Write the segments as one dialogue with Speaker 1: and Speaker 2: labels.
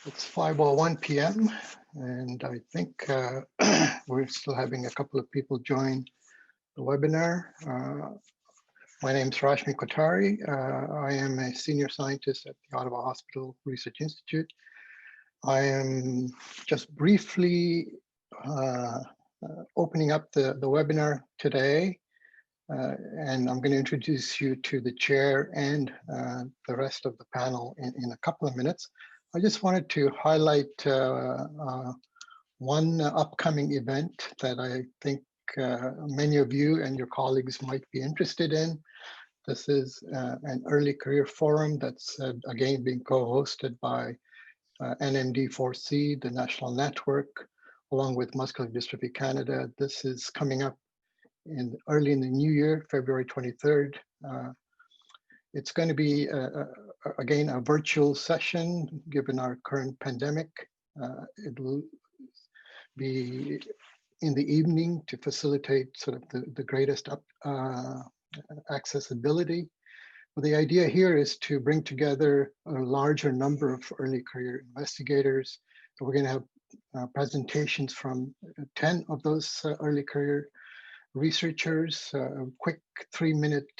Speaker 1: It's 5:01 p.m. and I think we're still having a couple of people join the webinar. My name is Rashmi Kothari. I am a senior scientist at the Ottawa Hospital Research Institute. I am just briefly opening up the webinar today, and I'm going to introduce you to the chair and the rest of the panel in a couple of minutes. I just wanted to highlight one upcoming event that I think many of you and your colleagues might be interested in. This is an early career forum that's again being co-hosted by NMD 4C, the national network, along with Muscular Dystrophy Canada. This is coming up early in the new year, February 23rd. It's going to be, again, a virtual session, given our current pandemic. It will be in the evening to facilitate sort of the greatest accessibility. But the idea here is to bring together a larger number of early career investigators. We're going to have presentations from 10 of those early career researchers, quick 3-minute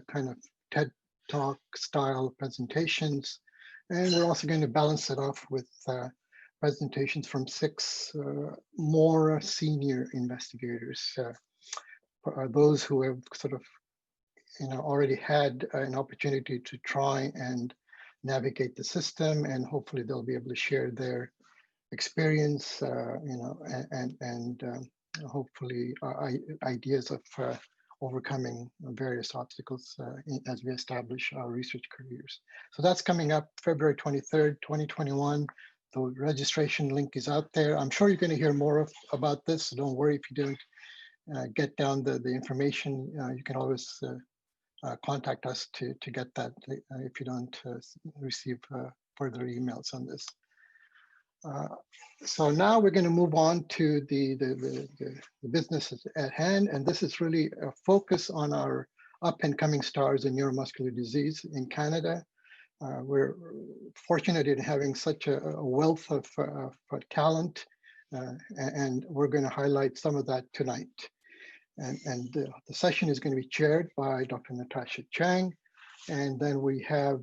Speaker 1: kind of TED Talk style presentations. And we're also going to balance it off with presentations from 6 more senior investigators, those who have sort of already had an opportunity to try and navigate the system, and hopefully they'll be able to share their experience, and hopefully ideas of overcoming various obstacles as we establish our research careers. So that's coming up February 23rd, 2021. The registration link is out there. I'm sure you're going to hear more about this, so don't worry if you don't get down the information. You can always contact us to get that if you don't receive further emails on this. So now we're going to move on to the business at hand, and this is really a focus on our up and coming stars in neuromuscular disease in Canada. We're fortunate in having such a wealth of talent, and we're going to highlight some of that tonight. And the session is going to be chaired by Dr. Natasha Chang, and then we have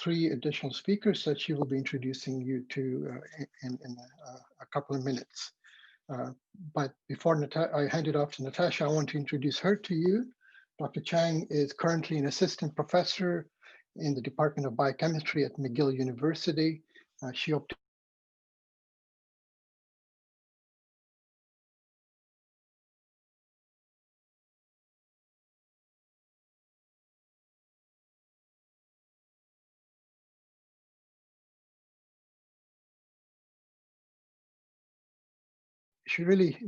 Speaker 1: 3 additional speakers that she will be introducing you to in a couple of minutes. But before I hand it off to Natasha, I want to introduce her to you. Dr. Chang is currently an assistant professor in the Department of Biochemistry at McGill University. She really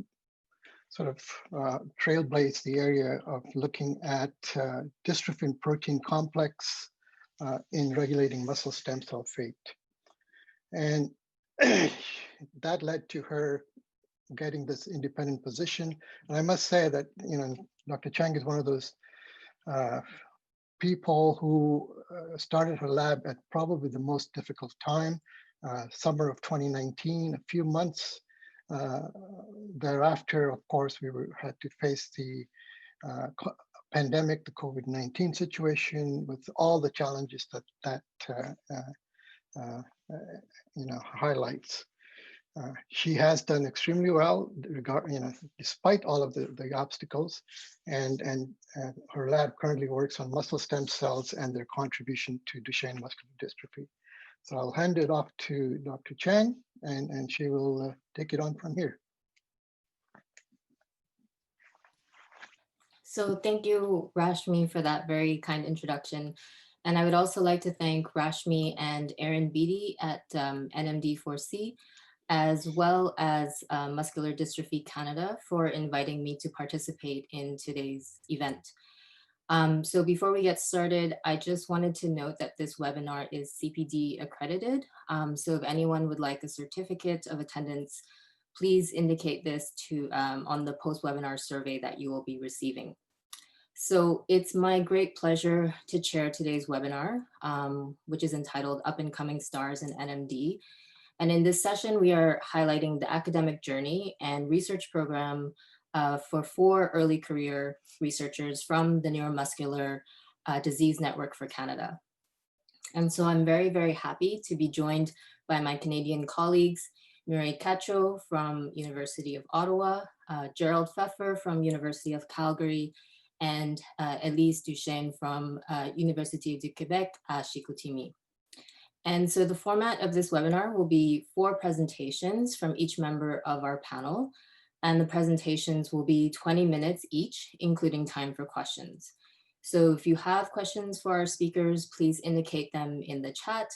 Speaker 1: sort of trailblazed the area of looking at dystrophin protein complex in regulating muscle stem cell fate. And that led to her getting this independent position. And I must say that, Dr. Chang is one of those people who started her lab at probably the most difficult time, summer of 2019, a few months thereafter. Of course, we had to face the pandemic, the COVID-19 situation, with all the challenges that highlights. She has done extremely well, despite all of the obstacles, and her lab currently works on muscle stem cells and their contribution to Duchenne muscular dystrophy. So I'll hand it off to Dr. Chang, and she will take it on from here.
Speaker 2: So thank you, Rashmi, for that very kind introduction. And I would also like to thank Rashmi and Aaron Beatty at NMD4C, as well as Muscular Dystrophy Canada, for inviting me to participate in today's event. So before we get started, I just wanted to note that this webinar is CPD accredited. So if anyone would like a certificate of attendance, please indicate this on the post-webinar survey that you will be receiving. So it's my great pleasure to chair today's webinar, which is entitled Up and Coming Stars in NMD. And in this session, we are highlighting the academic journey and research program for 4 early career researchers from the Neuromuscular Disease Network for Canada. And so I'm very, very happy to be joined by my Canadian colleagues, Mireille Cacho from University of Ottawa, Gerald Pfeffer from University of Calgary, and Elise Duchesne from Université du Québec à Chicoutimi. And so the format of this webinar will be 4 presentations from each member of our panel. And the presentations will be 20 minutes each, including time for questions. So if you have questions for our speakers, please indicate them in the chat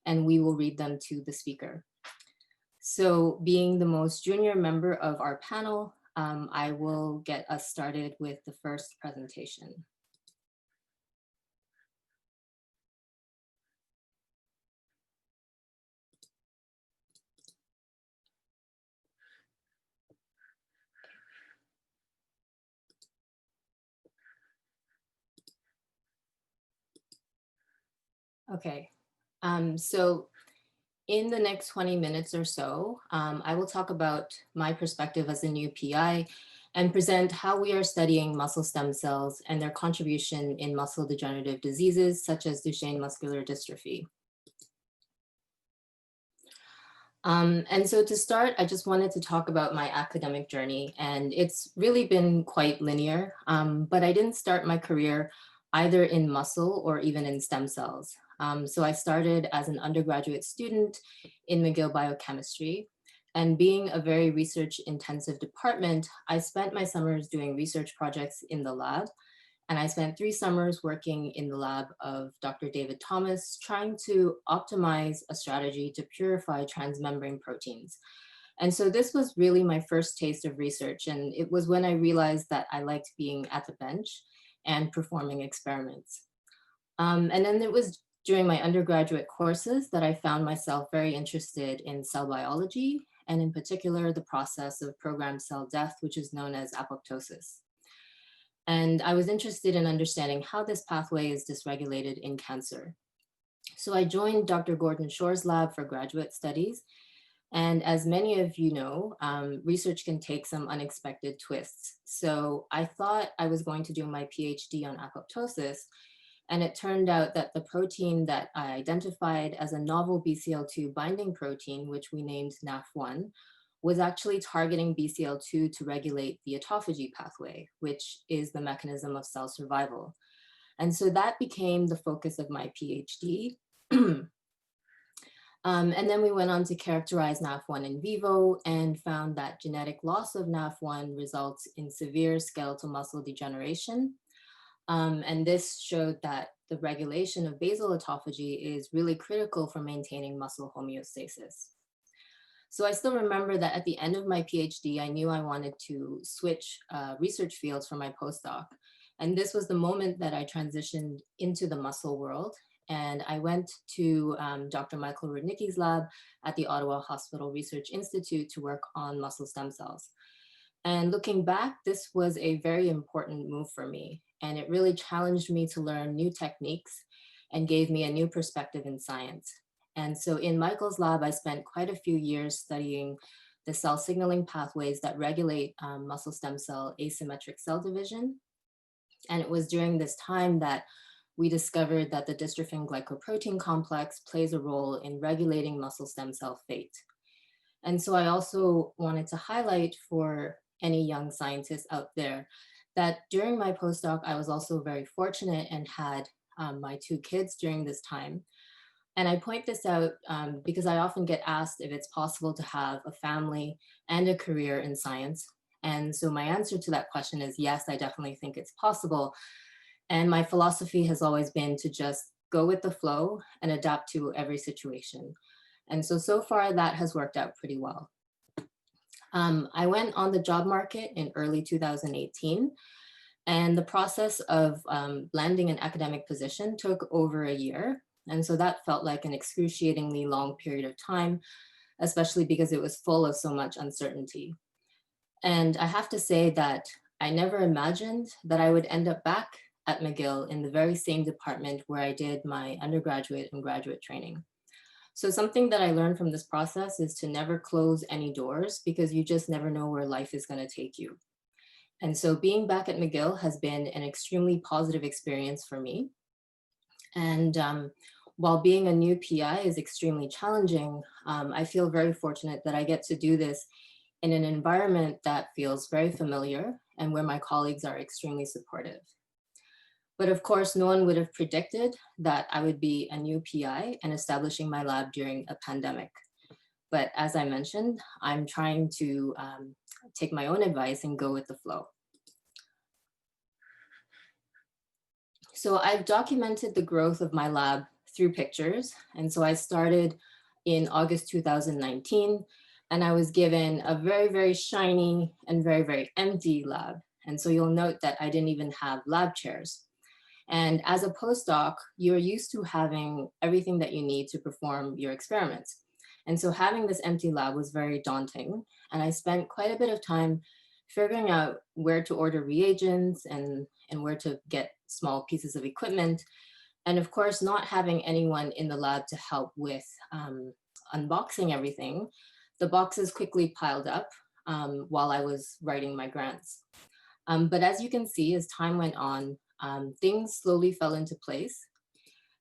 Speaker 2: and we will read them to the speaker. So being the most junior member of our panel, I will get us started with the first presentation. Okay, so in the next 20 minutes or so, I will talk about my perspective as a new PI and present how we are studying muscle stem cells and their contribution in muscle degenerative diseases such as Duchenne muscular dystrophy. And so to start, I just wanted to talk about my academic journey, and it's really been quite linear, but I didn't start my career either in muscle or even in stem cells. So I started as an undergraduate student in McGill biochemistry, and being a very research intensive department, I spent my summers doing research projects in the lab. And I spent 3 summers working in the lab of Dr. David Thomas, trying to optimize a strategy to purify transmembrane proteins. And so this was really my first taste of research. And it was when I realized that I liked being at the bench and performing experiments. And then it was during my undergraduate courses that I found myself very interested in cell biology, and in particular, the process of programmed cell death, which is known as apoptosis. And I was interested in understanding how this pathway is dysregulated in cancer. So I joined Dr. Gordon Shore's lab for graduate studies. And as many of you know, research can take some unexpected twists. So I thought I was going to do my PhD on apoptosis. And it turned out that the protein that I identified as a novel BCL2 binding protein, which we named NAF1, was actually targeting BCL2 to regulate the autophagy pathway, which is the mechanism of cell survival. And so that became the focus of my PhD. And then we went on to characterize NAF1 in vivo and found that genetic loss of NAF1 results in severe skeletal muscle degeneration. And this showed that the regulation of basal autophagy is really critical for maintaining muscle homeostasis. So I still remember that at the end of my PhD, I knew I wanted to switch research fields for my postdoc. And this was the moment that I transitioned into the muscle world. And I went to Dr. Michael Rudnicki's lab at the Ottawa Hospital Research Institute to work on muscle stem cells. And looking back, this was a very important move for me. And it really challenged me to learn new techniques and gave me a new perspective in science. And so in Michael's lab, I spent quite a few years studying the cell signaling pathways that regulate muscle stem cell asymmetric cell division. And it was during this time that we discovered that the dystrophin glycoprotein complex plays a role in regulating muscle stem cell fate. And so I also wanted to highlight for any young scientists out there that during my postdoc, I was also very fortunate and had my 2 kids during this time. And I point this out because I often get asked if it's possible to have a family and a career in science. And so my answer to that question is yes, I definitely think it's possible. And my philosophy has always been to just go with the flow and adapt to every situation. And so far that has worked out pretty well. I went on the job market in early 2018, and the process of landing an academic position took over a year. And so that felt like an excruciatingly long period of time, especially because it was full of so much uncertainty. And I have to say that I never imagined that I would end up back at McGill in the very same department where I did my undergraduate and graduate training. So something that I learned from this process is to never close any doors because you just never know where life is going to take you. And so being back at McGill has been an extremely positive experience for me. And while being a new PI is extremely challenging, I feel very fortunate that I get to do this in an environment that feels very familiar and where my colleagues are extremely supportive. But of course, no one would have predicted that I would be a new PI and establishing my lab during a pandemic. But as I mentioned, I'm trying to take my own advice and go with the flow. So I've documented the growth of my lab through pictures. And so I started in August 2019, and I was given a very, very shiny and very, very empty lab. And so you'll note that I didn't even have lab chairs. And as a postdoc, you're used to having everything that you need to perform your experiments. And so having this empty lab was very daunting. And I spent quite a bit of time figuring out where to order reagents and where to get small pieces of equipment. And of course, not having anyone in the lab to help with unboxing everything, the boxes quickly piled up while I was writing my grants. But as you can see, as time went on, things slowly fell into place.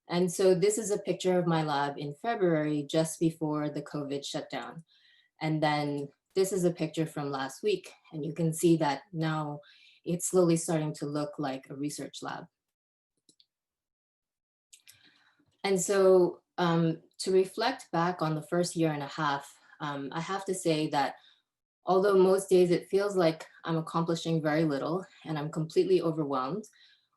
Speaker 2: And so this is a picture of my lab in February, just before the COVID shutdown. And then this is a picture from last week. And you can see that now it's slowly starting to look like a research lab. And so to reflect back on the first year and a half, I have to say that although most days it feels like I'm accomplishing very little and I'm completely overwhelmed,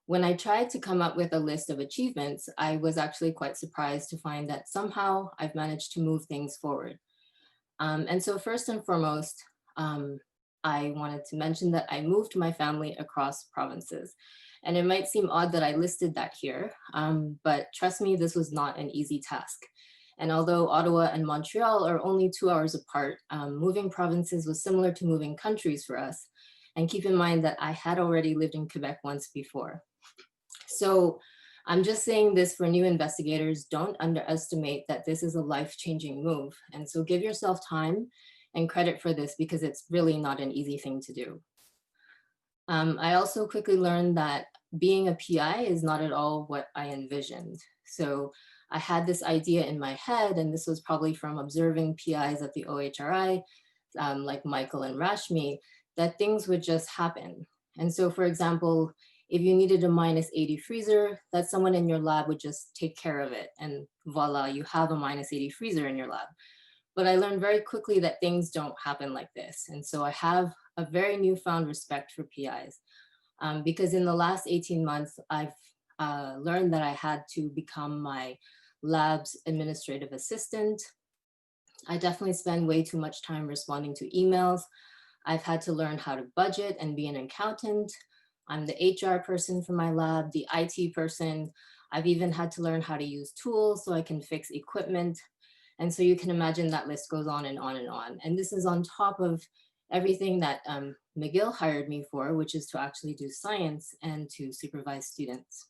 Speaker 2: when I tried to come up with a list of achievements, I was actually quite surprised to find that somehow I've managed to move things forward. And so first and foremost, I wanted to mention that I moved my family across provinces. And it might seem odd that I listed that here, but trust me, this was not an easy task. And although Ottawa and Montreal are only 2 hours apart, moving provinces was similar to moving countries for us. And keep in mind that I had already lived in Quebec once before. So I'm just saying this for new investigators, don't underestimate that this is a life-changing move. And so give yourself time and credit for this because it's really not an easy thing to do. I also quickly learned that being a PI is not at all what I envisioned. So I had this idea in my head, and this was probably from observing PIs at the OHRI, like Michael and Rashmi, that things would just happen. And so, for example, if you needed a -80 freezer, that someone in your lab would just take care of it. And voila, you have a -80 freezer in your lab. But I learned very quickly that things don't happen like this. And so I have a very newfound respect for PIs because in the last 18 months, I've learned that I had to become my lab's administrative assistant. I definitely spend way too much time responding to emails. I've had to learn how to budget and be an accountant. I'm the HR person for my lab, the IT person. I've even had to learn how to use tools so I can fix equipment. And so you can imagine that list goes on and on and on. And this is on top of everything that McGill hired me for, which is to actually do science and to supervise students.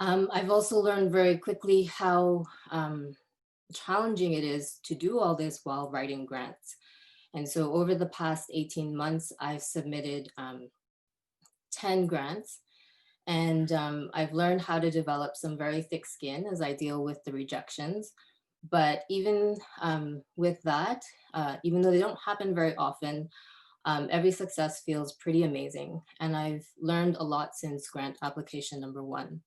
Speaker 2: I've also learned very quickly how challenging it is to do all this while writing grants. And so over the past 18 months, I've submitted 10 grants. And I've learned how to develop some very thick skin as I deal with the rejections. But even with that, even though they don't happen very often, every success feels pretty amazing. And I've learned a lot since grant application number 1.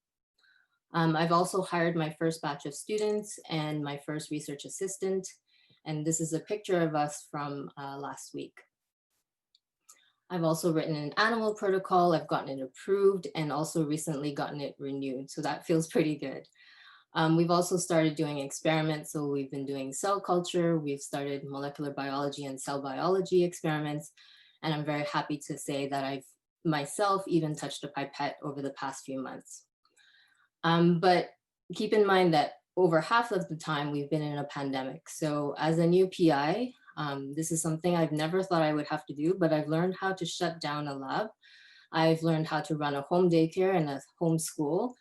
Speaker 2: I've also hired my first batch of students and my first research assistant. And this is a picture of us from last week. I've also written an animal protocol. I've gotten it approved and also recently gotten it renewed. So that feels pretty good. We've also started doing experiments. So we've been doing cell culture. We've started molecular biology and cell biology experiments. And I'm very happy to say that I've myself even touched a pipette over the past few months. But keep in mind that over half of the time we've been in a pandemic. So as a new PI, This is something I've never thought I would have to do, but I've learned how to shut down a lab. I've learned how to run a home daycare and a home school,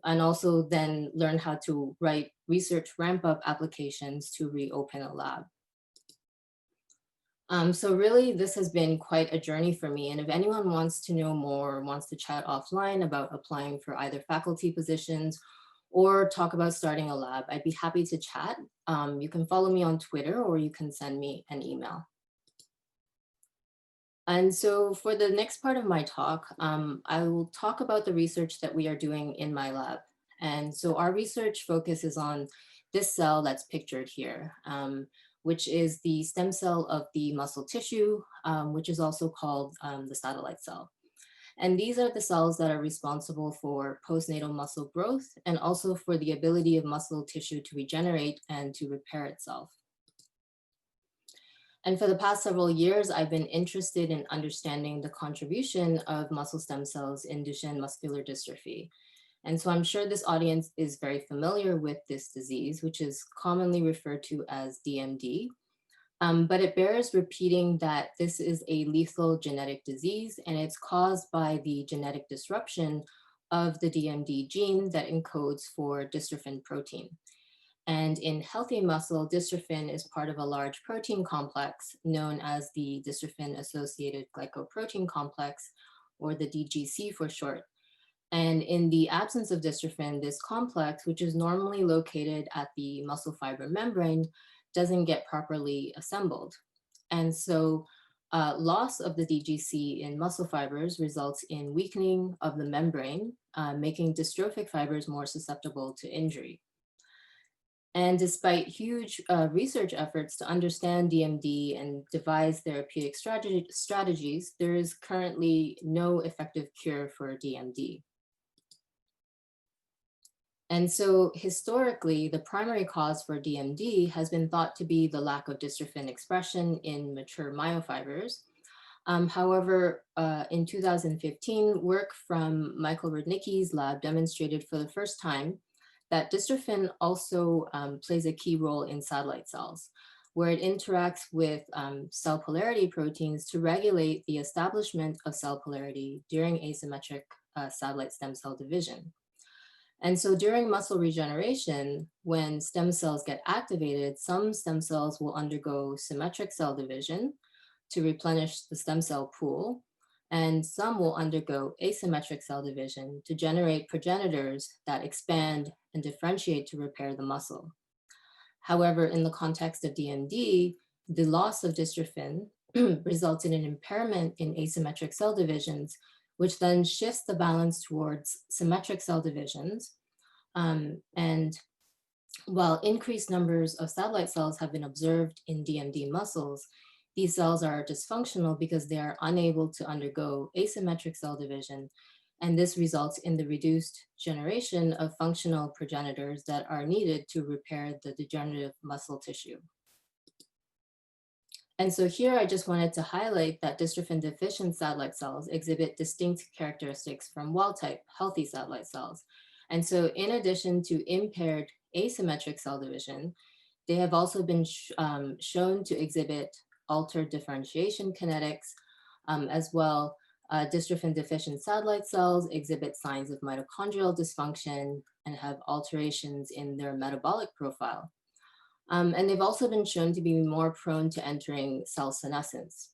Speaker 2: and also then learn how to write research ramp-up applications to reopen a lab. So really, this has been quite a journey for me. And if anyone wants to know more, wants to chat offline about applying for either faculty positions or talk about starting a lab, I'd be happy to chat. You can follow me on Twitter or you can send me an email. And so for the next part of my talk, I will talk about the research that we are doing in my lab. And so our research focuses on this cell that's pictured here, which is the stem cell of the muscle tissue, which is also called the satellite cell. And these are the cells that are responsible for postnatal muscle growth and also for the ability of muscle tissue to regenerate and to repair itself. And for the past several years, I've been interested in understanding the contribution of muscle stem cells in Duchenne muscular dystrophy. And so I'm sure this audience is very familiar with this disease, which is commonly referred to as DMD. But it bears repeating that this is a lethal genetic disease, and it's caused by the genetic disruption of the DMD gene that encodes for dystrophin protein. And in healthy muscle, dystrophin is part of a large protein complex known as the dystrophin-associated glycoprotein complex, or the DGC for short. And in the absence of dystrophin, this complex, which is normally located at the muscle fiber membrane, doesn't get properly assembled. And so loss of the DGC in muscle fibers results in weakening of the membrane, making dystrophic fibers more susceptible to injury. And despite huge research efforts to understand DMD and devise therapeutic strategies, there is currently no effective cure for DMD. And so historically, the primary cause for DMD has been thought to be the lack of dystrophin expression in mature myofibers. However, in 2015, work from Michael Rudnicki's lab demonstrated for the first time that dystrophin also plays a key role in satellite cells, where it interacts with cell polarity proteins to regulate the establishment of cell polarity during asymmetric satellite stem cell division. And so during muscle regeneration, when stem cells get activated, some stem cells will undergo symmetric cell division to replenish the stem cell pool, and some will undergo asymmetric cell division to generate progenitors that expand and differentiate to repair the muscle. However, in the context of DMD, the loss of dystrophin results in an impairment in asymmetric cell divisions, which then shifts the balance towards symmetric cell divisions. And while increased numbers of satellite cells have been observed in DMD muscles, these cells are dysfunctional because they are unable to undergo asymmetric cell division, and this results in the reduced generation of functional progenitors that are needed to repair the degenerative muscle tissue. And so here I just wanted to highlight that dystrophin deficient satellite cells exhibit distinct characteristics from wild-type healthy satellite cells. And so in addition to impaired asymmetric cell division, they have also been shown to exhibit altered differentiation kinetics. As well, dystrophin deficient satellite cells exhibit signs of mitochondrial dysfunction and have alterations in their metabolic profile. And they've also been shown to be more prone to entering cell senescence.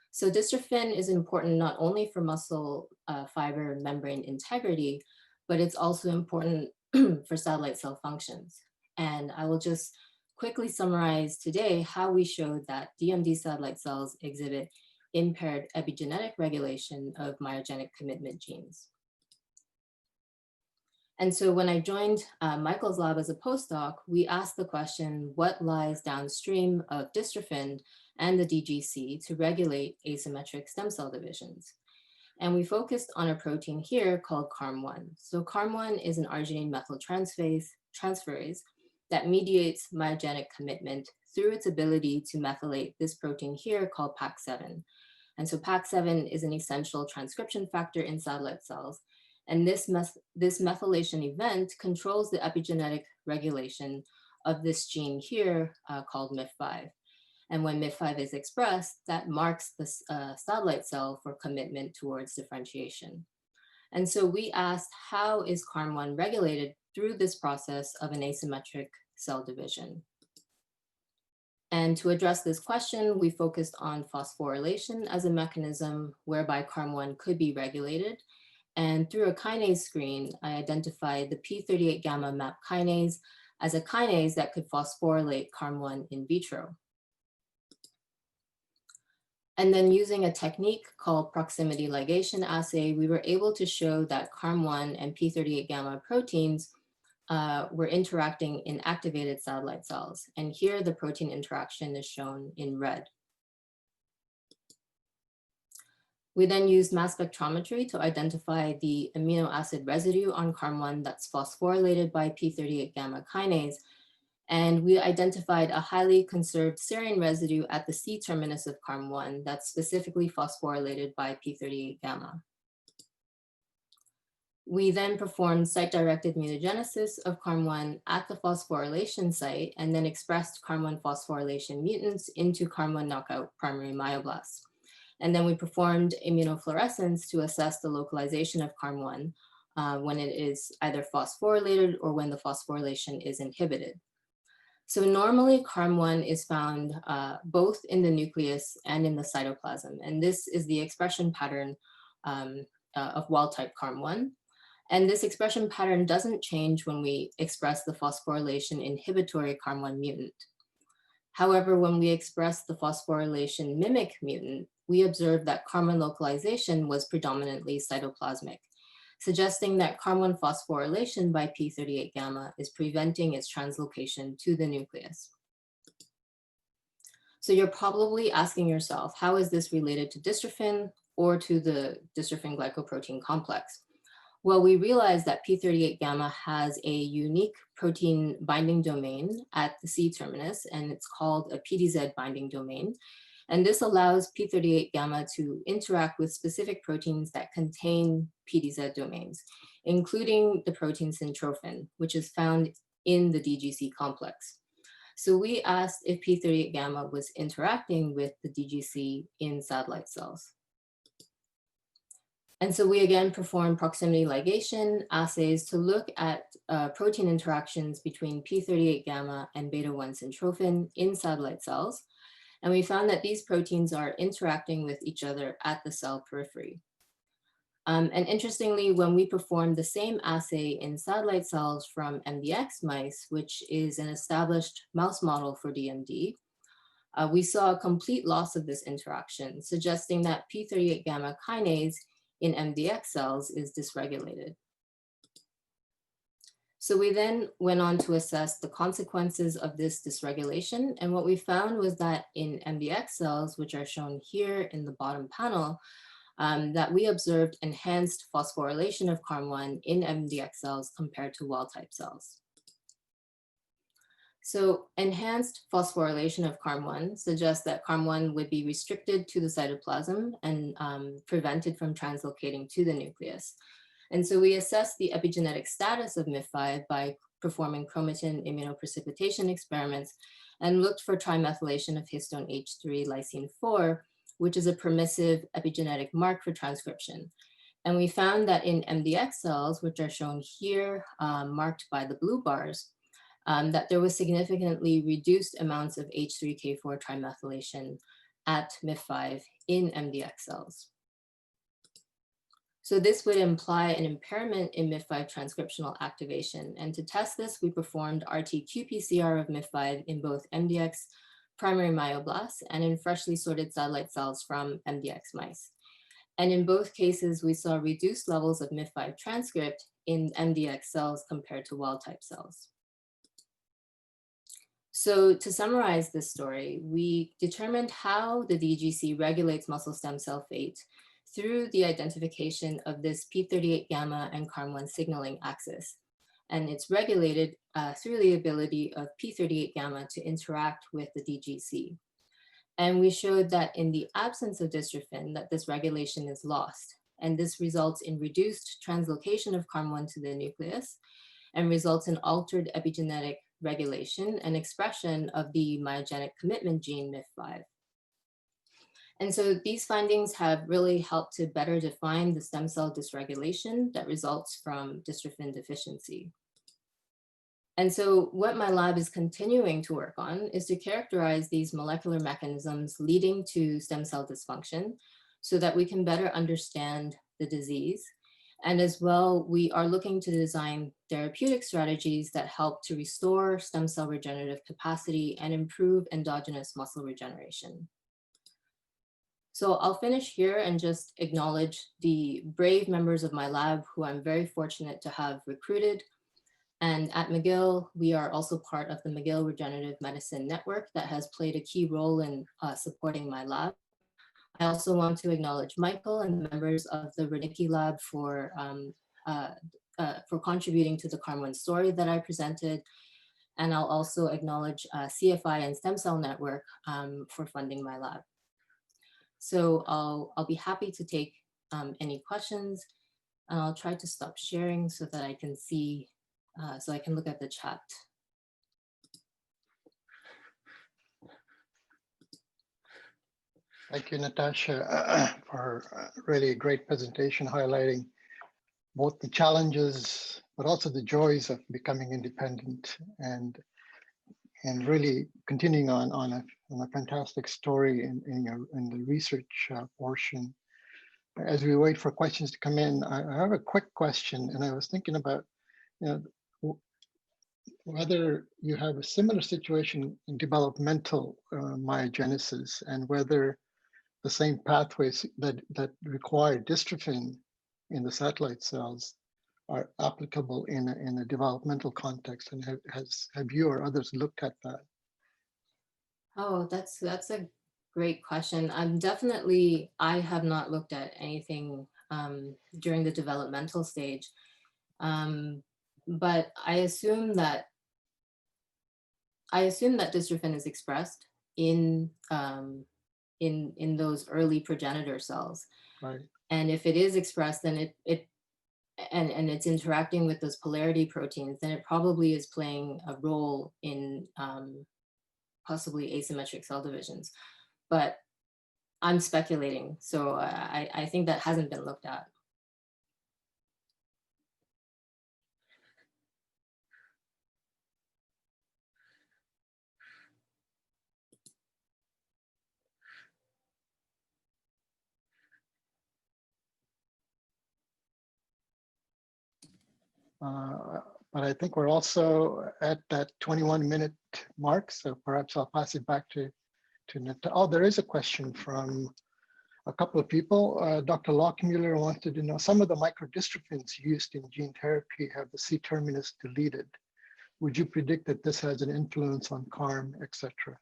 Speaker 2: So dystrophin is important not only for muscle fiber membrane integrity, but it's also important for satellite cell functions. And I will just quickly summarize today how we showed that DMD satellite cells exhibit impaired epigenetic regulation of myogenic commitment genes. And so when I joined Michael's lab as a postdoc, we asked the question, what lies downstream of dystrophin and the DGC to regulate asymmetric stem cell divisions? And we focused on a protein here called CARM1. So CARM1 is an arginine methyltransferase that mediates myogenic commitment through its ability to methylate this protein here called PAC7. And so PAC7 is an essential transcription factor in satellite cells. And this methylation event controls the epigenetic regulation of this gene here called MIF5. And when MIF5 is expressed, that marks the satellite cell for commitment towards differentiation. And so we asked, how is CARM1 regulated through this process of an asymmetric cell division? And to address this question, we focused on phosphorylation as a mechanism whereby CARM1 could be regulated. And through a kinase screen, I identified the p38 gamma MAP kinase as a kinase that could phosphorylate CARM1 in vitro. And then using a technique called proximity ligation assay, we were able to show that CARM1 and p38 gamma proteins were interacting in activated satellite cells. And here the protein interaction is shown in red. We then used mass spectrometry to identify the amino acid residue on CARM1 that's phosphorylated by p38 gamma kinase. And we identified a highly conserved serine residue at the C terminus of CARM1 that's specifically phosphorylated by p38 gamma. We then performed site-directed mutagenesis of CARM1 at the phosphorylation site and then expressed CARM1 phosphorylation mutants into CARM1 knockout primary myoblasts. And then we performed immunofluorescence to assess the localization of CARM1 when it is either phosphorylated or when the phosphorylation is inhibited. So normally CARM1 is found both in the nucleus and in the cytoplasm. And this is the expression pattern of wild-type CARM1. And this expression pattern doesn't change when we express the phosphorylation inhibitory CARM1 mutant. However, when we express the phosphorylation mimic mutant, we observed that CARM1 localization was predominantly cytoplasmic, suggesting that CARM1 phosphorylation by p38 gamma is preventing its translocation to the nucleus. So you're probably asking yourself, how is this related to dystrophin or to the dystrophin glycoprotein complex? Well, we realized that p38 gamma has a unique protein binding domain at the C terminus, and it's called a PDZ binding domain. And this allows p38 gamma to interact with specific proteins that contain PDZ domains, including the protein syntrophin, which is found in the DGC complex. So we asked if p38 gamma was interacting with the DGC in satellite cells. And so we again performed proximity ligation assays to look at protein interactions between p38 gamma and beta-1 syntrophin in satellite cells. And we found that these proteins are interacting with each other at the cell periphery. And interestingly, when we performed the same assay in satellite cells from MDX mice, which is an established mouse model for DMD, we saw a complete loss of this interaction, suggesting that p38 gamma kinase in MDX cells is dysregulated. So we then went on to assess the consequences of this dysregulation. And what we found was that in MDX cells, which are shown here in the bottom panel, that we observed enhanced phosphorylation of CARM1 in MDX cells compared to wild-type cells. So enhanced phosphorylation of CARM1 suggests that CARM1 would be restricted to the cytoplasm and prevented from translocating to the nucleus. And so we assessed the epigenetic status of MIF5 by performing chromatin immunoprecipitation experiments and looked for trimethylation of histone H3 lysine 4, which is a permissive epigenetic mark for transcription. And we found that in MDX cells, which are shown here, marked by the blue bars, that there was significantly reduced amounts of H3K4 trimethylation at MIF5 in MDX cells. So this would imply an impairment in MIF5 transcriptional activation. And to test this, we performed RT-qPCR of MIF5 in both MDX primary myoblasts and in freshly sorted satellite cells from MDX mice. And in both cases, we saw reduced levels of MIF5 transcript in MDX cells compared to wild-type cells. So to summarize this story, we determined how the DGC regulates muscle stem cell fate through the identification of this p38 gamma and CARM1 signaling axis. And it's regulated through the ability of p38 gamma to interact with the DGC. And we showed that in the absence of dystrophin, that this regulation is lost. And this results in reduced translocation of CARM1 to the nucleus and results in altered epigenetic regulation and expression of the myogenic commitment gene MIF5. And so these findings have really helped to better define the stem cell dysregulation that results from dystrophin deficiency. And so what my lab is continuing to work on is to characterize these molecular mechanisms leading to stem cell dysfunction so that we can better understand the disease. And as well, we are looking to design therapeutic strategies that help to restore stem cell regenerative capacity and improve endogenous muscle regeneration. So I'll finish here and just acknowledge the brave members of my lab who I'm very fortunate to have recruited. And at McGill, we are also part of the McGill Regenerative Medicine Network that has played a key role in supporting my lab. I also want to acknowledge Michael and the members of the Rudnicki Lab for contributing to the Carmen story that I presented. And I'll also acknowledge CFI and Stem Cell Network for funding my lab. So I'll be happy to take any questions, and I'll try to stop sharing so that I can see, so I can look at the chat.
Speaker 1: Thank you, Natasha, for a really great presentation highlighting both the challenges, but also the joys of becoming independent and really continuing on a fantastic story in the research portion. As we wait for questions to come in, I have a quick question, and I was thinking about, whether you have a similar situation in developmental myogenesis, and whether the same pathways that require dystrophin in the satellite cells are applicable in a developmental context, and have you or others looked at that?
Speaker 2: Oh, that's a great question. I have not looked at anything during the developmental stage, but I assume that dystrophin is expressed in those early progenitor cells.
Speaker 1: Right.
Speaker 2: And if it is expressed, then and it's interacting with those polarity proteins, then it probably is playing a role in possibly asymmetric cell divisions. But I'm speculating, so I think that hasn't been looked at.
Speaker 1: But I think we're also at that 21-minute mark, so perhaps I'll pass it back to Natasha. Oh, there is a question from a couple of people. Dr. Lockmuller wanted to know, some of the microdystrophins used in gene therapy have the C terminus deleted. Would you predict that this has an influence on CARM, etc.?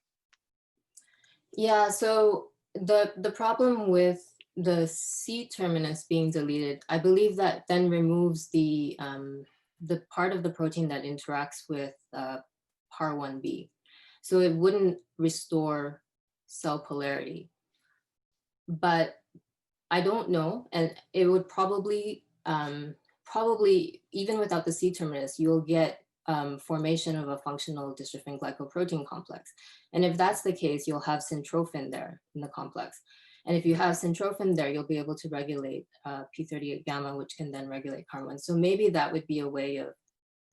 Speaker 2: Yeah, so the problem with the C terminus being deleted, I believe that then removes the part of the protein that interacts with PAR1B. So it wouldn't restore cell polarity. But I don't know, and it would probably even without the C terminus, you'll get formation of a functional dystrophin glycoprotein complex. And if that's the case, you'll have syntrophin there in the complex. And if you have syntrophin there, you'll be able to regulate P38 gamma, which can then regulate CARM1. So maybe that would be a way of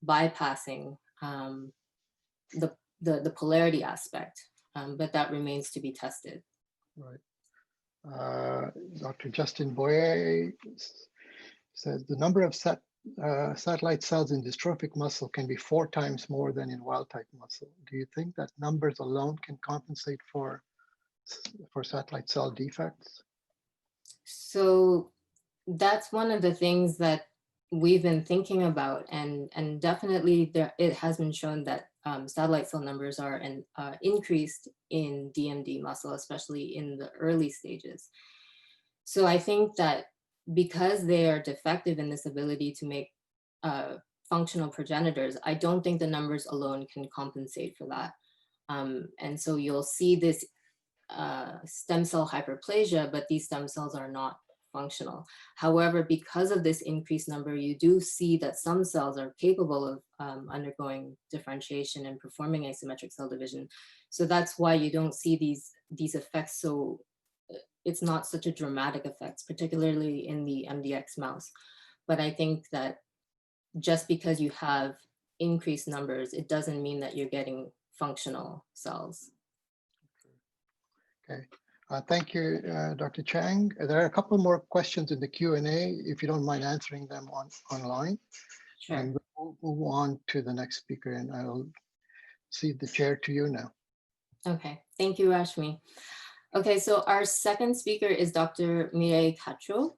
Speaker 2: bypassing the polarity aspect, but that remains to be tested.
Speaker 1: Right. Dr. Justin Boyer says the number of satellite cells in dystrophic muscle can be 4 times more than in wild type muscle. Do you think that numbers alone can compensate for satellite cell defects?
Speaker 2: So that's one of the things that we've been thinking about, and definitely it has been shown that satellite cell numbers are increased in DMD muscle, especially in the early stages. So I think that because they are defective in this ability to make functional progenitors, I don't think the numbers alone can compensate for that. And so you'll see this stem cell hyperplasia, but these stem cells are not functional. However, because of this increased number, you do see that some cells are capable of undergoing differentiation and performing asymmetric cell division. So that's why you don't see these effects. So it's not such a dramatic effect, particularly in the MDX mouse. But I think that just because you have increased numbers, it doesn't mean that you're getting functional cells.
Speaker 1: Okay. Thank you, Dr. Chang. There are a couple more questions in the Q&A, if you don't mind answering them online.
Speaker 2: Sure.
Speaker 1: And we'll move on to the next speaker, and I'll cede the chair to you now.
Speaker 2: Okay, thank you, Rashmi. Okay, so our second speaker is Dr. Mireille Cacho.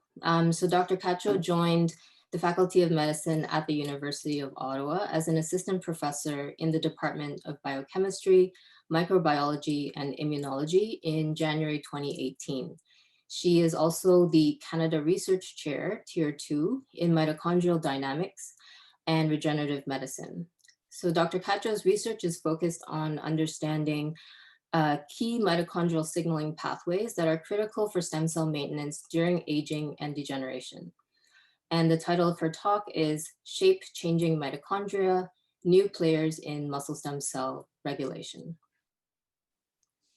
Speaker 2: So Dr. Cacho joined the Faculty of Medicine at the University of Ottawa as an assistant professor in the Department of Biochemistry, Microbiology, and Immunology in January 2018. She is also the Canada Research Chair, Tier 2, in Mitochondrial Dynamics and Regenerative Medicine. So Dr. Cacho's research is focused on understanding key mitochondrial signaling pathways that are critical for stem cell maintenance during aging and degeneration. And the title of her talk is Shape-Changing Mitochondria, New Players in Muscle Stem Cell Regulation.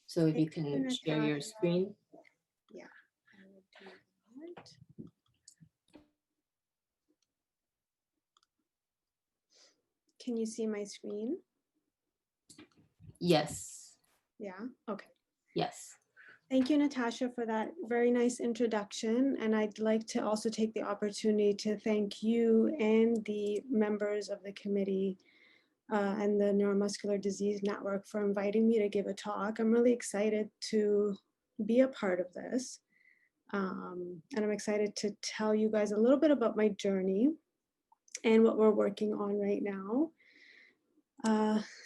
Speaker 2: So if you can share your screen.
Speaker 3: Yeah, I will do that. Can you see my screen?
Speaker 2: Yes.
Speaker 3: Yeah, okay.
Speaker 2: Yes.
Speaker 3: Thank you, Natasha, for that very nice introduction. And I'd like to also take the opportunity to thank you and the members of the committee and the Neuromuscular Disease Network for inviting me to give a talk. I'm really excited to be a part of this. And I'm excited to tell you guys a little bit about my journey and what we're working on right now.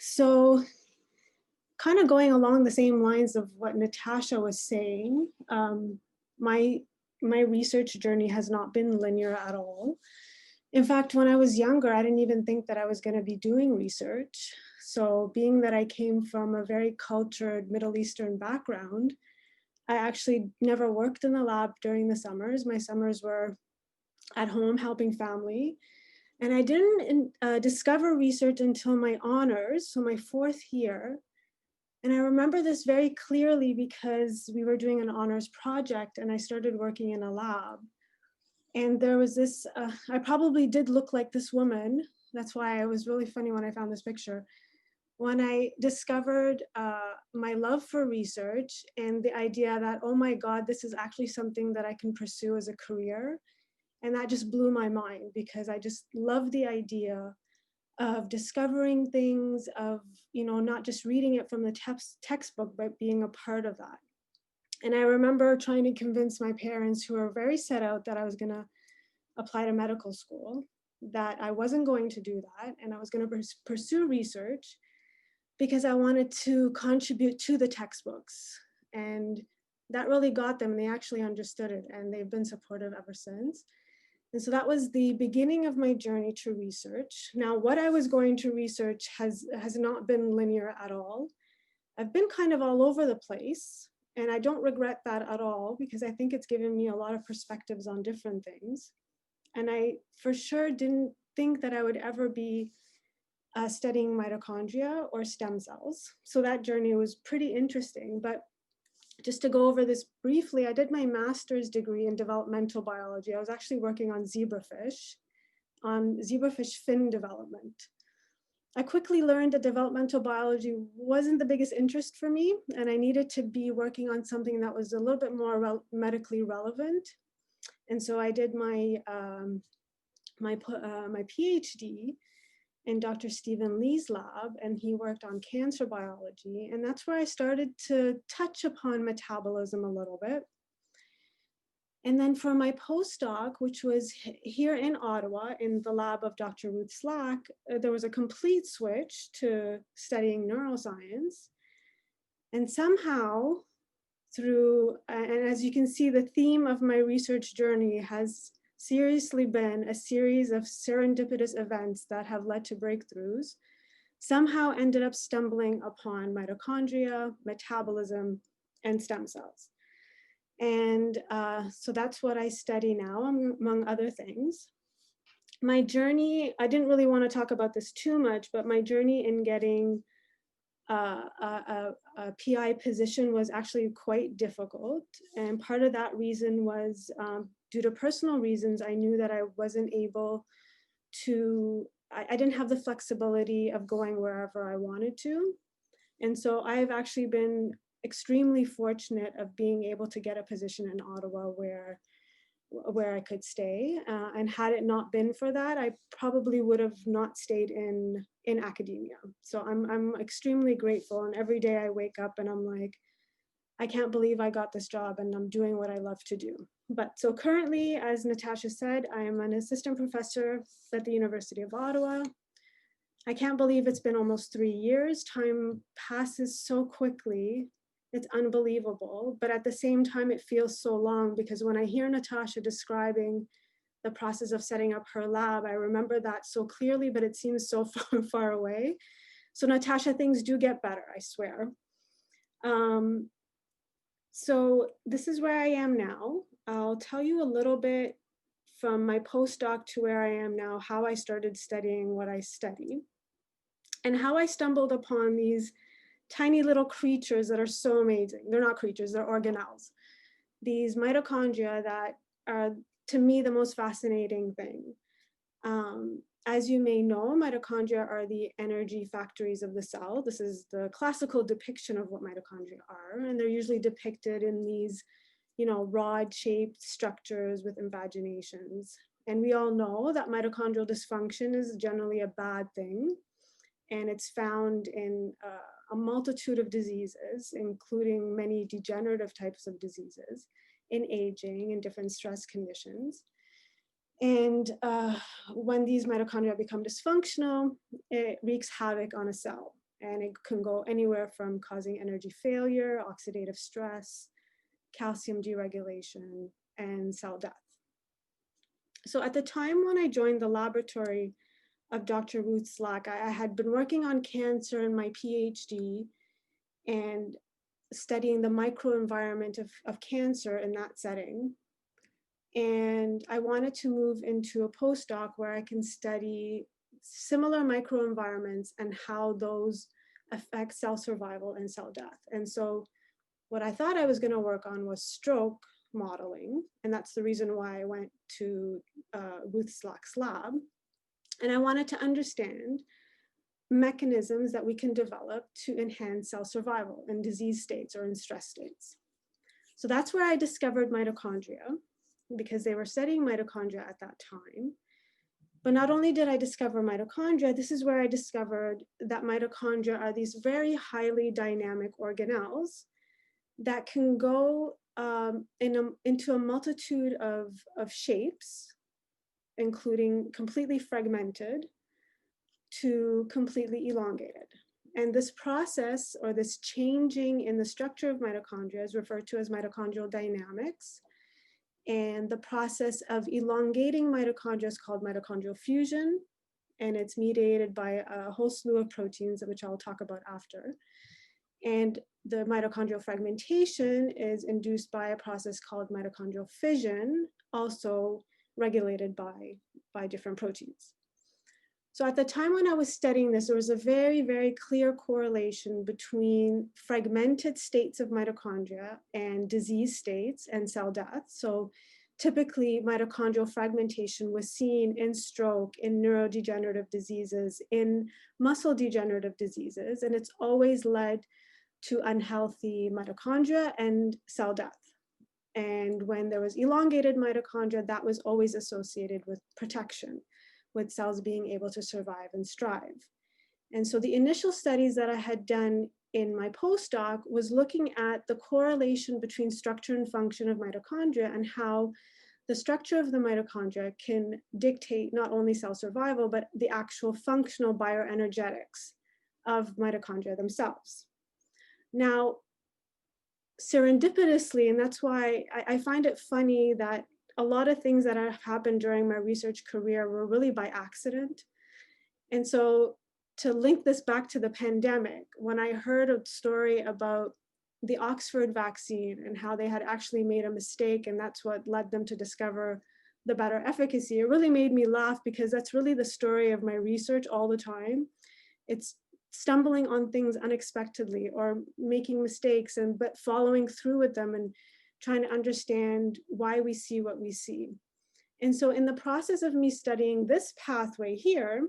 Speaker 3: So kind of going along the same lines of what Natasha was saying, my research journey has not been linear at all. In fact, when I was younger, I didn't even think that I was going to be doing research. So being that I came from a very cultured Middle Eastern background, I actually never worked in the lab during the summers. My summers were at home helping family. And I didn't discover research until my honors, so my fourth year. And I remember this very clearly because we were doing an honors project and I started working in a lab. And there was this, I probably did look like this woman. That's why it was really funny when I found this picture. When I discovered my love for research and the idea that, oh my God, this is actually something that I can pursue as a career. And that just blew my mind because I just love the idea of discovering things, of, you know, not just reading it from the textbook, but being a part of that. And I remember trying to convince my parents, who were very set out that I was going to apply to medical school, that I wasn't going to do that. And I was going to pursue research because I wanted to contribute to the textbooks. And that really got them. They actually understood it and they've been supportive ever since. And so that was the beginning of my journey to research. Now, what I was going to research has not been linear at all. I've been kind of all over the place, and I don't regret that at all because I think it's given me a lot of perspectives on different things. And I for sure didn't think that I would ever be studying mitochondria or stem cells. So that journey was pretty interesting. But just to go over this briefly, I did my master's degree in developmental biology. I was actually working on zebrafish fin development. I quickly learned that developmental biology wasn't the biggest interest for me, and I needed to be working on something that was a little bit more medically relevant. And so I did my PhD in Dr. Stephen Lee's lab, and he worked on cancer biology. And that's where I started to touch upon metabolism a little bit. And then for my postdoc, which was here in Ottawa in the lab of Dr. Ruth Slack, there was a complete switch to studying neuroscience. And somehow through, and as you can see, the theme of my research journey has seriously been a series of serendipitous events that have led to breakthroughs, somehow ended up stumbling upon mitochondria, metabolism, and stem cells. And so that's what I study now, among other things. My journey, I didn't really want to talk about this too much, but my journey in getting a PI position was actually quite difficult. And part of that reason was due to personal reasons. I knew that I wasn't able to, I didn't have the flexibility of going wherever I wanted to. And so I've actually been extremely fortunate of being able to get a position in Ottawa where I could stay. And had it not been for that, I probably would have not stayed in academia. So I'm extremely grateful. And every day I wake up and I'm like, I can't believe I got this job and I'm doing what I love to do. But so currently, as Natasha said, I am an assistant professor at the University of Ottawa. I can't believe it's been almost 3 years. Time passes so quickly. It's unbelievable. But at the same time, it feels so long, because when I hear Natasha describing the process of setting up her lab, I remember that so clearly, but it seems so far, far away. So Natasha, things do get better, I swear. So this is where I am now. I'll tell you a little bit from my postdoc to where I am now, how I started studying what I study, and how I stumbled upon these tiny little creatures that are so amazing. They're not creatures, they're organelles. These mitochondria that are, to me, the most fascinating thing. As you may know, mitochondria are the energy factories of the cell. This is the classical depiction of what mitochondria are, and they're usually depicted in these, rod-shaped structures with invaginations. And we all know that mitochondrial dysfunction is generally a bad thing, and it's found in a multitude of diseases, including many degenerative types of diseases, in aging and different stress conditions. And when these mitochondria become dysfunctional, it wreaks havoc on a cell. And it can go anywhere from causing energy failure, oxidative stress, calcium deregulation, and cell death. So at the time when I joined the laboratory of Dr. Ruth Slack, I had been working on cancer in my PhD and studying the microenvironment of cancer in that setting. And I wanted to move into a postdoc where I can study similar microenvironments and how those affect cell survival and cell death. And so what I thought I was going to work on was stroke modeling. And that's the reason why I went to Ruth Slack's lab. And I wanted to understand mechanisms that we can develop to enhance cell survival in disease states or in stress states. So that's where I discovered mitochondria, because they were studying mitochondria at that time. But not only did I discover mitochondria, this is where I discovered that mitochondria are these very highly dynamic organelles that can go into a multitude of shapes, including completely fragmented to completely elongated. And this process, or this changing in the structure of mitochondria, is referred to as mitochondrial dynamics. And the process of elongating mitochondria is called mitochondrial fusion, and it's mediated by a whole slew of proteins, which I'll talk about after. And the mitochondrial fragmentation is induced by a process called mitochondrial fission, also regulated by different proteins. So at the time when I was studying this, there was a very, very clear correlation between fragmented states of mitochondria and disease states and cell death. So typically mitochondrial fragmentation was seen in stroke, in neurodegenerative diseases, in muscle degenerative diseases, and it's always led to unhealthy mitochondria and cell death. And when there was elongated mitochondria, that was always associated with protection, with cells being able to survive and strive. And so the initial studies that I had done in my postdoc was looking at the correlation between structure and function of mitochondria, and how the structure of the mitochondria can dictate not only cell survival, but the actual functional bioenergetics of mitochondria themselves. Now, serendipitously, and that's why I find it funny that a lot of things that have happened during my research career were really by accident. And so to link this back to the pandemic, when I heard a story about the Oxford vaccine and how they had actually made a mistake, and that's what led them to discover the better efficacy. It really made me laugh because that's really the story of my research all the time. It's stumbling on things unexpectedly or making mistakes but following through with them and trying to understand why we see what we see. And so in the process of me studying this pathway here,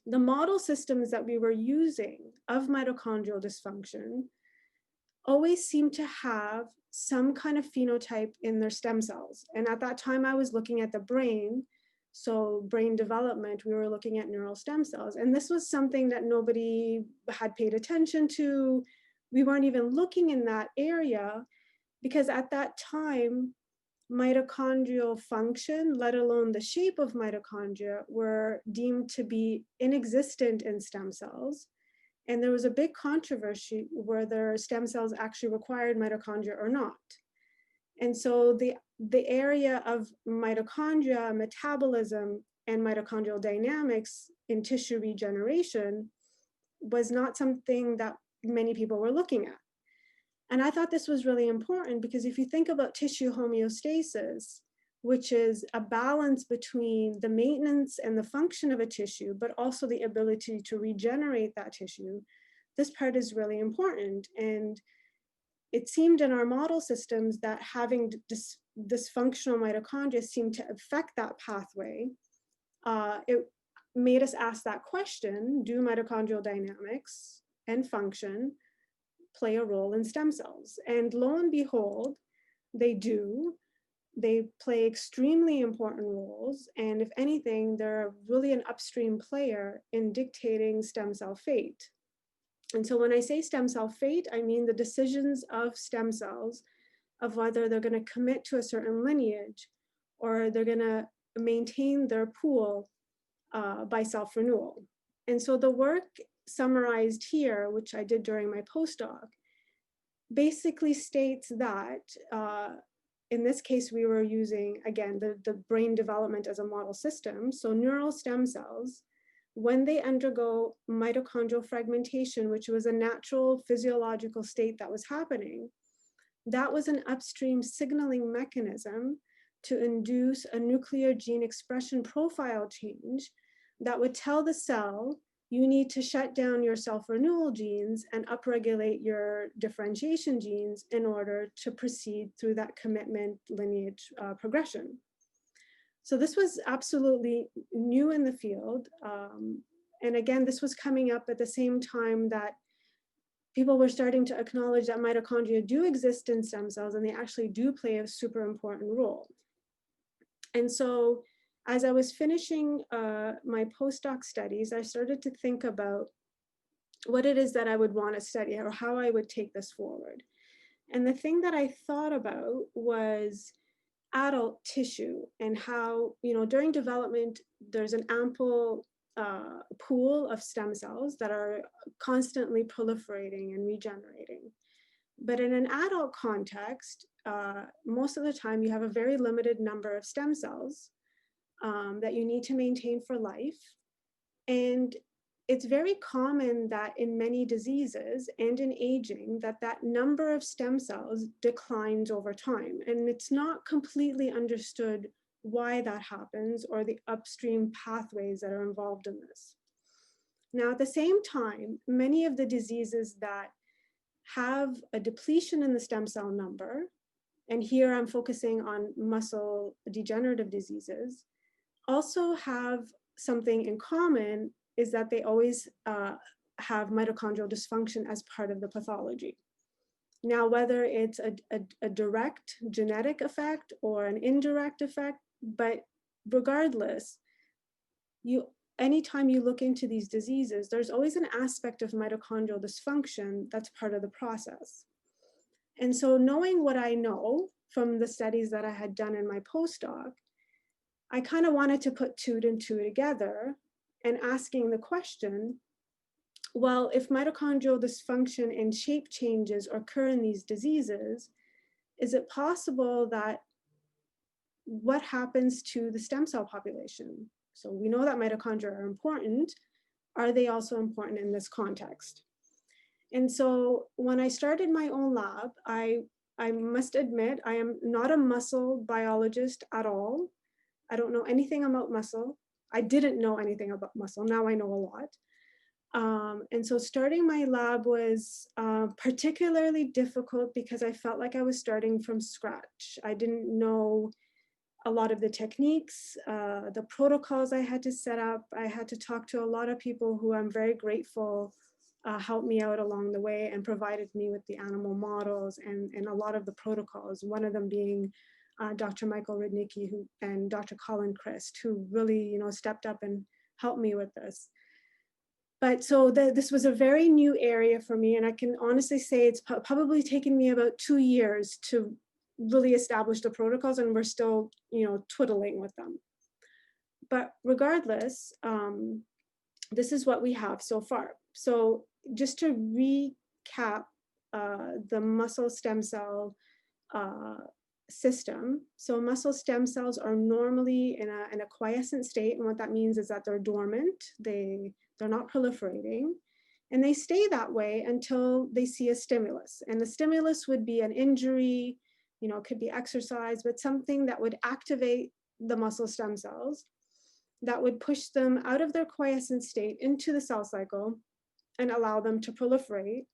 Speaker 3: the model systems that we were using of mitochondrial dysfunction always seem to have some kind of phenotype in their stem cells. And at that time, I was looking at the brain. So brain development, we were looking at neural stem cells. And this was something that nobody had paid attention to. We weren't even looking in that area because at that time, mitochondrial function, let alone the shape of mitochondria, were deemed to be inexistent in stem cells. And there was a big controversy whether stem cells actually required mitochondria or not. And so the area of mitochondria, metabolism, and mitochondrial dynamics in tissue regeneration was not something that many people were looking at. And I thought this was really important because if you think about tissue homeostasis, which is a balance between the maintenance and the function of a tissue, but also the ability to regenerate that tissue, this part is really important. And it seemed in our model systems that having dysfunctional mitochondria seemed to affect that pathway. It made us ask that question, do mitochondrial dynamics and function play a role in stem cells? And lo and behold, they do. They play extremely important roles. And if anything, they're really an upstream player in dictating stem cell fate. And so when I say stem cell fate, I mean the decisions of stem cells of whether they're going to commit to a certain lineage or they're going to maintain their pool by self-renewal. And so the work summarized here, which I did during my postdoc, basically states that in this case, we were using, again, the brain development as a model system. So neural stem cells, when they undergo mitochondrial fragmentation, which was a natural physiological state that was happening, that was an upstream signaling mechanism to induce a nuclear gene expression profile change that would tell the cell, you need to shut down your self-renewal genes and upregulate your differentiation genes in order to proceed through that commitment lineage progression. So this was absolutely new in the field. And again, this was coming up at the same time that people were starting to acknowledge that mitochondria do exist in stem cells and they actually do play a super important role. And so as I was finishing my postdoc studies, I started to think about what it is that I would want to study or how I would take this forward. And the thing that I thought about was adult tissue and how, during development, there's an ample pool of stem cells that are constantly proliferating and regenerating. But in an adult context, most of the time you have a very limited number of stem cells that you need to maintain for life. And it's very common that in many diseases and in aging that number of stem cells declines over time. And it's not completely understood why that happens or the upstream pathways that are involved in this. Now, at the same time, many of the diseases that have a depletion in the stem cell number, and here I'm focusing on muscle degenerative diseases, also have something in common, is that they always have mitochondrial dysfunction as part of the pathology. Now, whether it's a direct genetic effect or an indirect effect, but regardless, anytime you look into these diseases, there's always an aspect of mitochondrial dysfunction that's part of the process. And so knowing what I know from the studies that I had done in my postdoc, I kind of wanted to put two and two together and asking the question, well, if mitochondrial dysfunction and shape changes occur in these diseases, is it possible that what happens to the stem cell population? So we know that mitochondria are important. Are they also important in this context? And so when I started my own lab, I must admit, I am not a muscle biologist at all. I don't know anything about muscle. I didn't know anything about muscle. Now I know a lot. And so starting my lab was particularly difficult because I felt like I was starting from scratch. I didn't know a lot of the techniques, the protocols I had to set up. I had to talk to a lot of people who I'm very grateful helped me out along the way and provided me with the animal models and a lot of the protocols, one of them being Dr. Michael Rudnicki and Dr. Colin Christ, who really stepped up and helped me with this. But so this was a very new area for me, and I can honestly say it's probably taken me about 2 years to really establish the protocols, and we're still, twiddling with them. But regardless, this is what we have so far. So just to recap the muscle stem cell system. So muscle stem cells are normally in a quiescent state, and what that means is that they're dormant. They're not proliferating, and they stay that way until they see a stimulus. And the stimulus would be an injury, it could be exercise, but something that would activate the muscle stem cells, that would push them out of their quiescent state into the cell cycle and allow them to proliferate.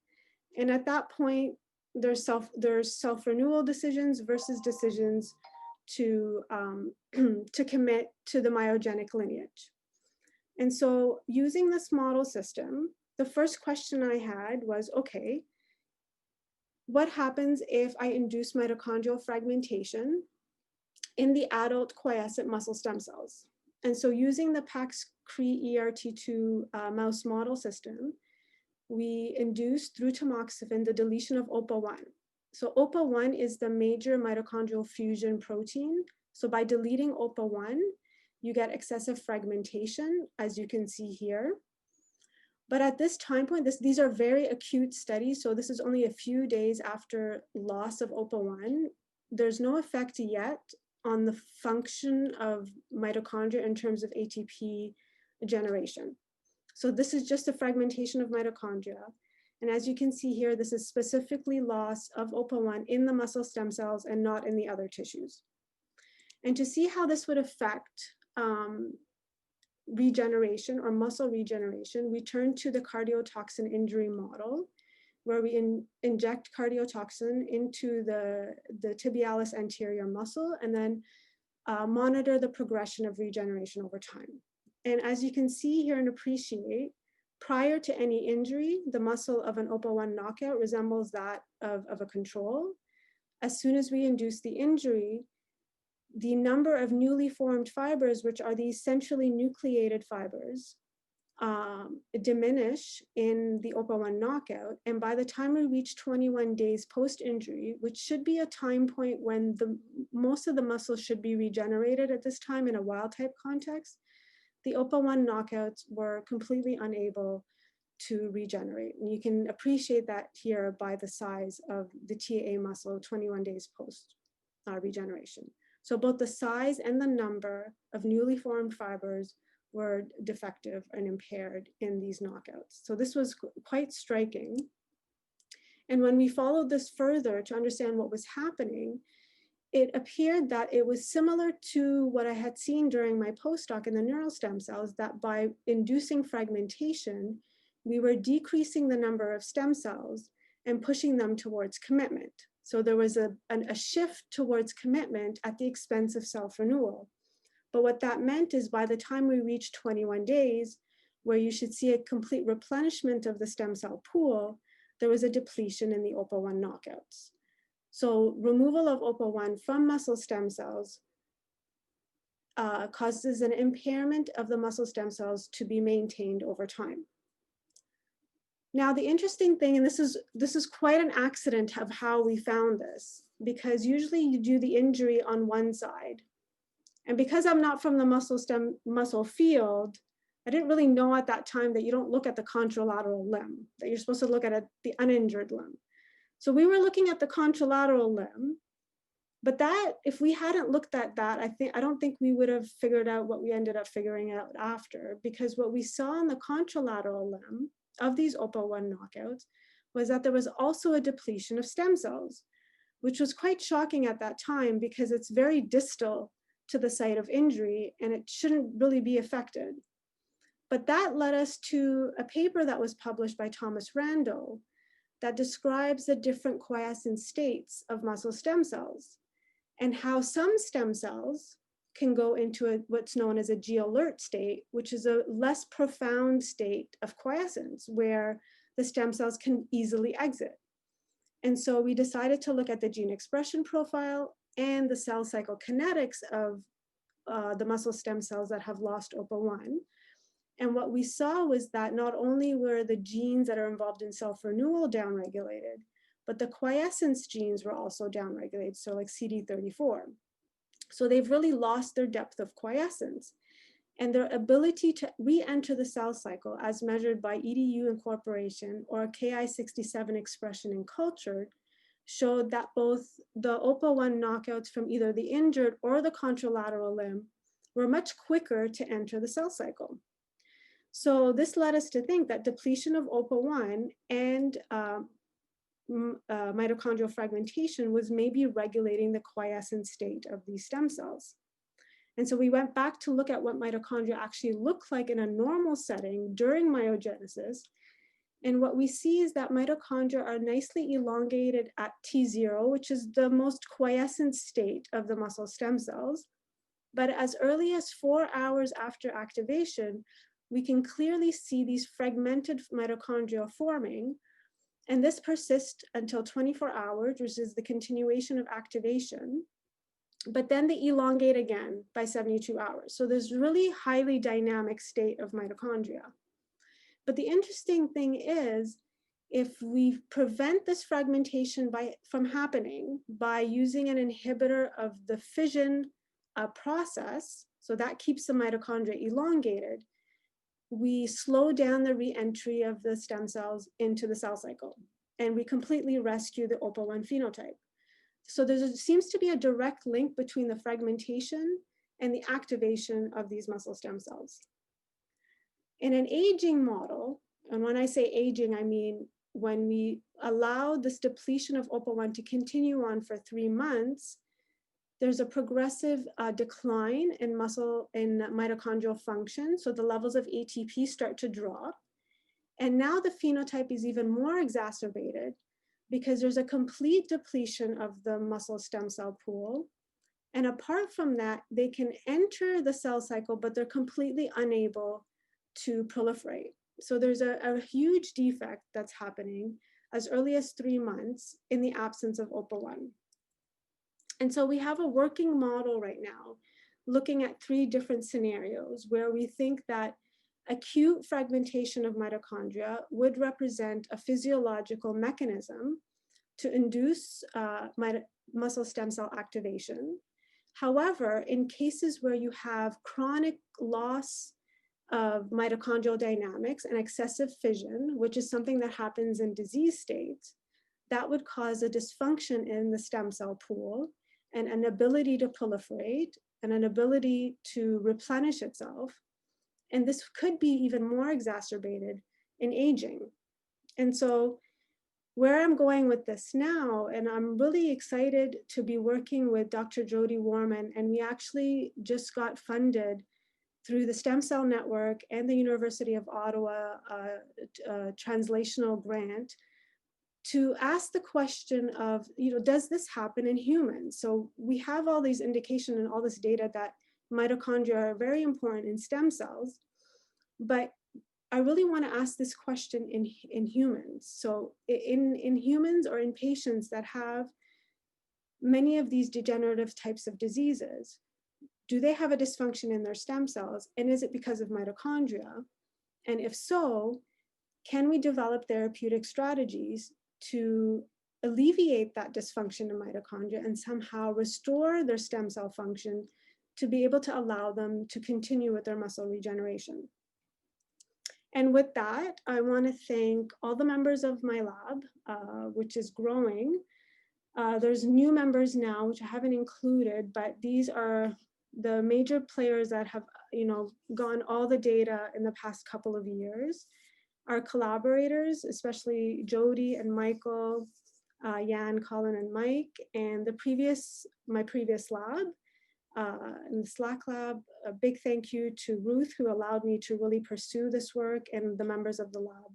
Speaker 3: And at that point, there's self-renewal decisions versus decisions to to commit to the myogenic lineage. And so using this model system, the first question I had was, okay, what happens if I induce mitochondrial fragmentation in the adult quiescent muscle stem cells? And so using the PAX-Cree ERT2 mouse model system, we induced through tamoxifen the deletion of OPA1. So OPA1 is the major mitochondrial fusion protein. So by deleting OPA1, you get excessive fragmentation, as you can see here. But at this time point, these are very acute studies. So this is only a few days after loss of OPA1. There's no effect yet on the function of mitochondria in terms of ATP generation. So this is just a fragmentation of mitochondria. And as you can see here, this is specifically loss of OPA1 in the muscle stem cells and not in the other tissues. And to see how this would affect regeneration or muscle regeneration, we turn to the cardiotoxin injury model, where we inject cardiotoxin into the tibialis anterior muscle and then monitor the progression of regeneration over time. And as you can see here and appreciate, prior to any injury, the muscle of an OPA1 knockout resembles that of a control. As soon as we induce the injury, the number of newly formed fibers, which are these centrally nucleated fibers, diminish in the OPA1 knockout. And by the time we reach 21 days post-injury, which should be a time point when most of the muscle should be regenerated at this time in a wild type context, the OPA1 knockouts were completely unable to regenerate. And you can appreciate that here by the size of the TAA muscle 21 days post regeneration. So both the size and the number of newly formed fibers were defective and impaired in these knockouts. So this was quite striking. And when we followed this further to understand what was happening, it appeared that it was similar to what I had seen during my postdoc in the neural stem cells, that by inducing fragmentation, we were decreasing the number of stem cells and pushing them towards commitment. So there was a shift towards commitment at the expense of self-renewal. But what that meant is by the time we reached 21 days, where you should see a complete replenishment of the stem cell pool, there was a depletion in the OPA1 knockouts. So removal of OPA1 from muscle stem cells causes an impairment of the muscle stem cells to be maintained over time. Now, the interesting thing, and this is quite an accident of how we found this, because usually you do the injury on one side. And because I'm not from the muscle field, I didn't really know at that time that you don't look at the contralateral limb, that you're supposed to look at the uninjured limb. So we were looking at the contralateral limb, but that, if we hadn't looked at that, I don't think we would have figured out what we ended up figuring out after, because what we saw in the contralateral limb of these OPA1 knockouts was that there was also a depletion of stem cells, which was quite shocking at that time because it's very distal to the site of injury and it shouldn't really be affected. But that led us to a paper that was published by Thomas Rando that describes the different quiescent states of muscle stem cells and how some stem cells can go into what's known as a G-alert state, which is a less profound state of quiescence where the stem cells can easily exit. And so we decided to look at the gene expression profile and the cell cycle kinetics of the muscle stem cells that have lost OPA1. And what we saw was that not only were the genes that are involved in self-renewal downregulated, but the quiescence genes were also downregulated, so like CD34. So they've really lost their depth of quiescence. And their ability to re-enter the cell cycle as measured by EDU incorporation or Ki67 expression in culture showed that both the OPA1 knockouts from either the injured or the contralateral limb were much quicker to enter the cell cycle. So this led us to think that depletion of OPA1 and mitochondrial fragmentation was maybe regulating the quiescent state of these stem cells. And so we went back to look at what mitochondria actually look like in a normal setting during myogenesis. And what we see is that mitochondria are nicely elongated at T0, which is the most quiescent state of the muscle stem cells. But as early as 4 hours after activation, we can clearly see these fragmented mitochondria forming. And this persists until 24 hours, which is the continuation of activation. But then they elongate again by 72 hours. So there's really highly dynamic state of mitochondria. But the interesting thing is, if we prevent this fragmentation from happening by using an inhibitor of the fission process, so that keeps the mitochondria elongated, we slow down the re-entry of the stem cells into the cell cycle, and we completely rescue the OPA1 phenotype. So there seems to be a direct link between the fragmentation and the activation of these muscle stem cells. In an aging model, and when I say aging, I mean when we allow this depletion of OPA1 to continue on for 3 months, there's a progressive decline in mitochondrial function. So the levels of ATP start to drop. And now the phenotype is even more exacerbated because there's a complete depletion of the muscle stem cell pool. And apart from that, they can enter the cell cycle, but they're completely unable to proliferate. So there's a huge defect that's happening as early as 3 months in the absence of OPA1. And so we have a working model right now looking at 3 different scenarios where we think that acute fragmentation of mitochondria would represent a physiological mechanism to induce muscle stem cell activation. However, in cases where you have chronic loss of mitochondrial dynamics and excessive fission, which is something that happens in disease states, that would cause a dysfunction in the stem cell pool and an ability to proliferate and an ability to replenish itself. And this could be even more exacerbated in aging. And so where I'm going with this now, and I'm really excited to be working with Dr. Jody Warman, and we actually just got funded through the Stem Cell Network and the University of Ottawa translational grant to ask the question of, does this happen in humans? So we have all these indication and all this data that mitochondria are very important in stem cells, but I really want to ask this question in humans. So in humans or in patients that have many of these degenerative types of diseases, do they have a dysfunction in their stem cells? And is it because of mitochondria? And if so, can we develop therapeutic strategies to alleviate that dysfunction in mitochondria and somehow restore their stem cell function to be able to allow them to continue with their muscle regeneration? And with that, I want to thank all the members of my lab, which is growing. There's new members now, which I haven't included, but these are the major players that have, gone all the data in the past couple of years. our collaborators, especially Jody and Michael, Jan, Colin, and Mike, and my previous lab, in the Slack lab. A big thank you to Ruth, who allowed me to really pursue this work, and the members of the lab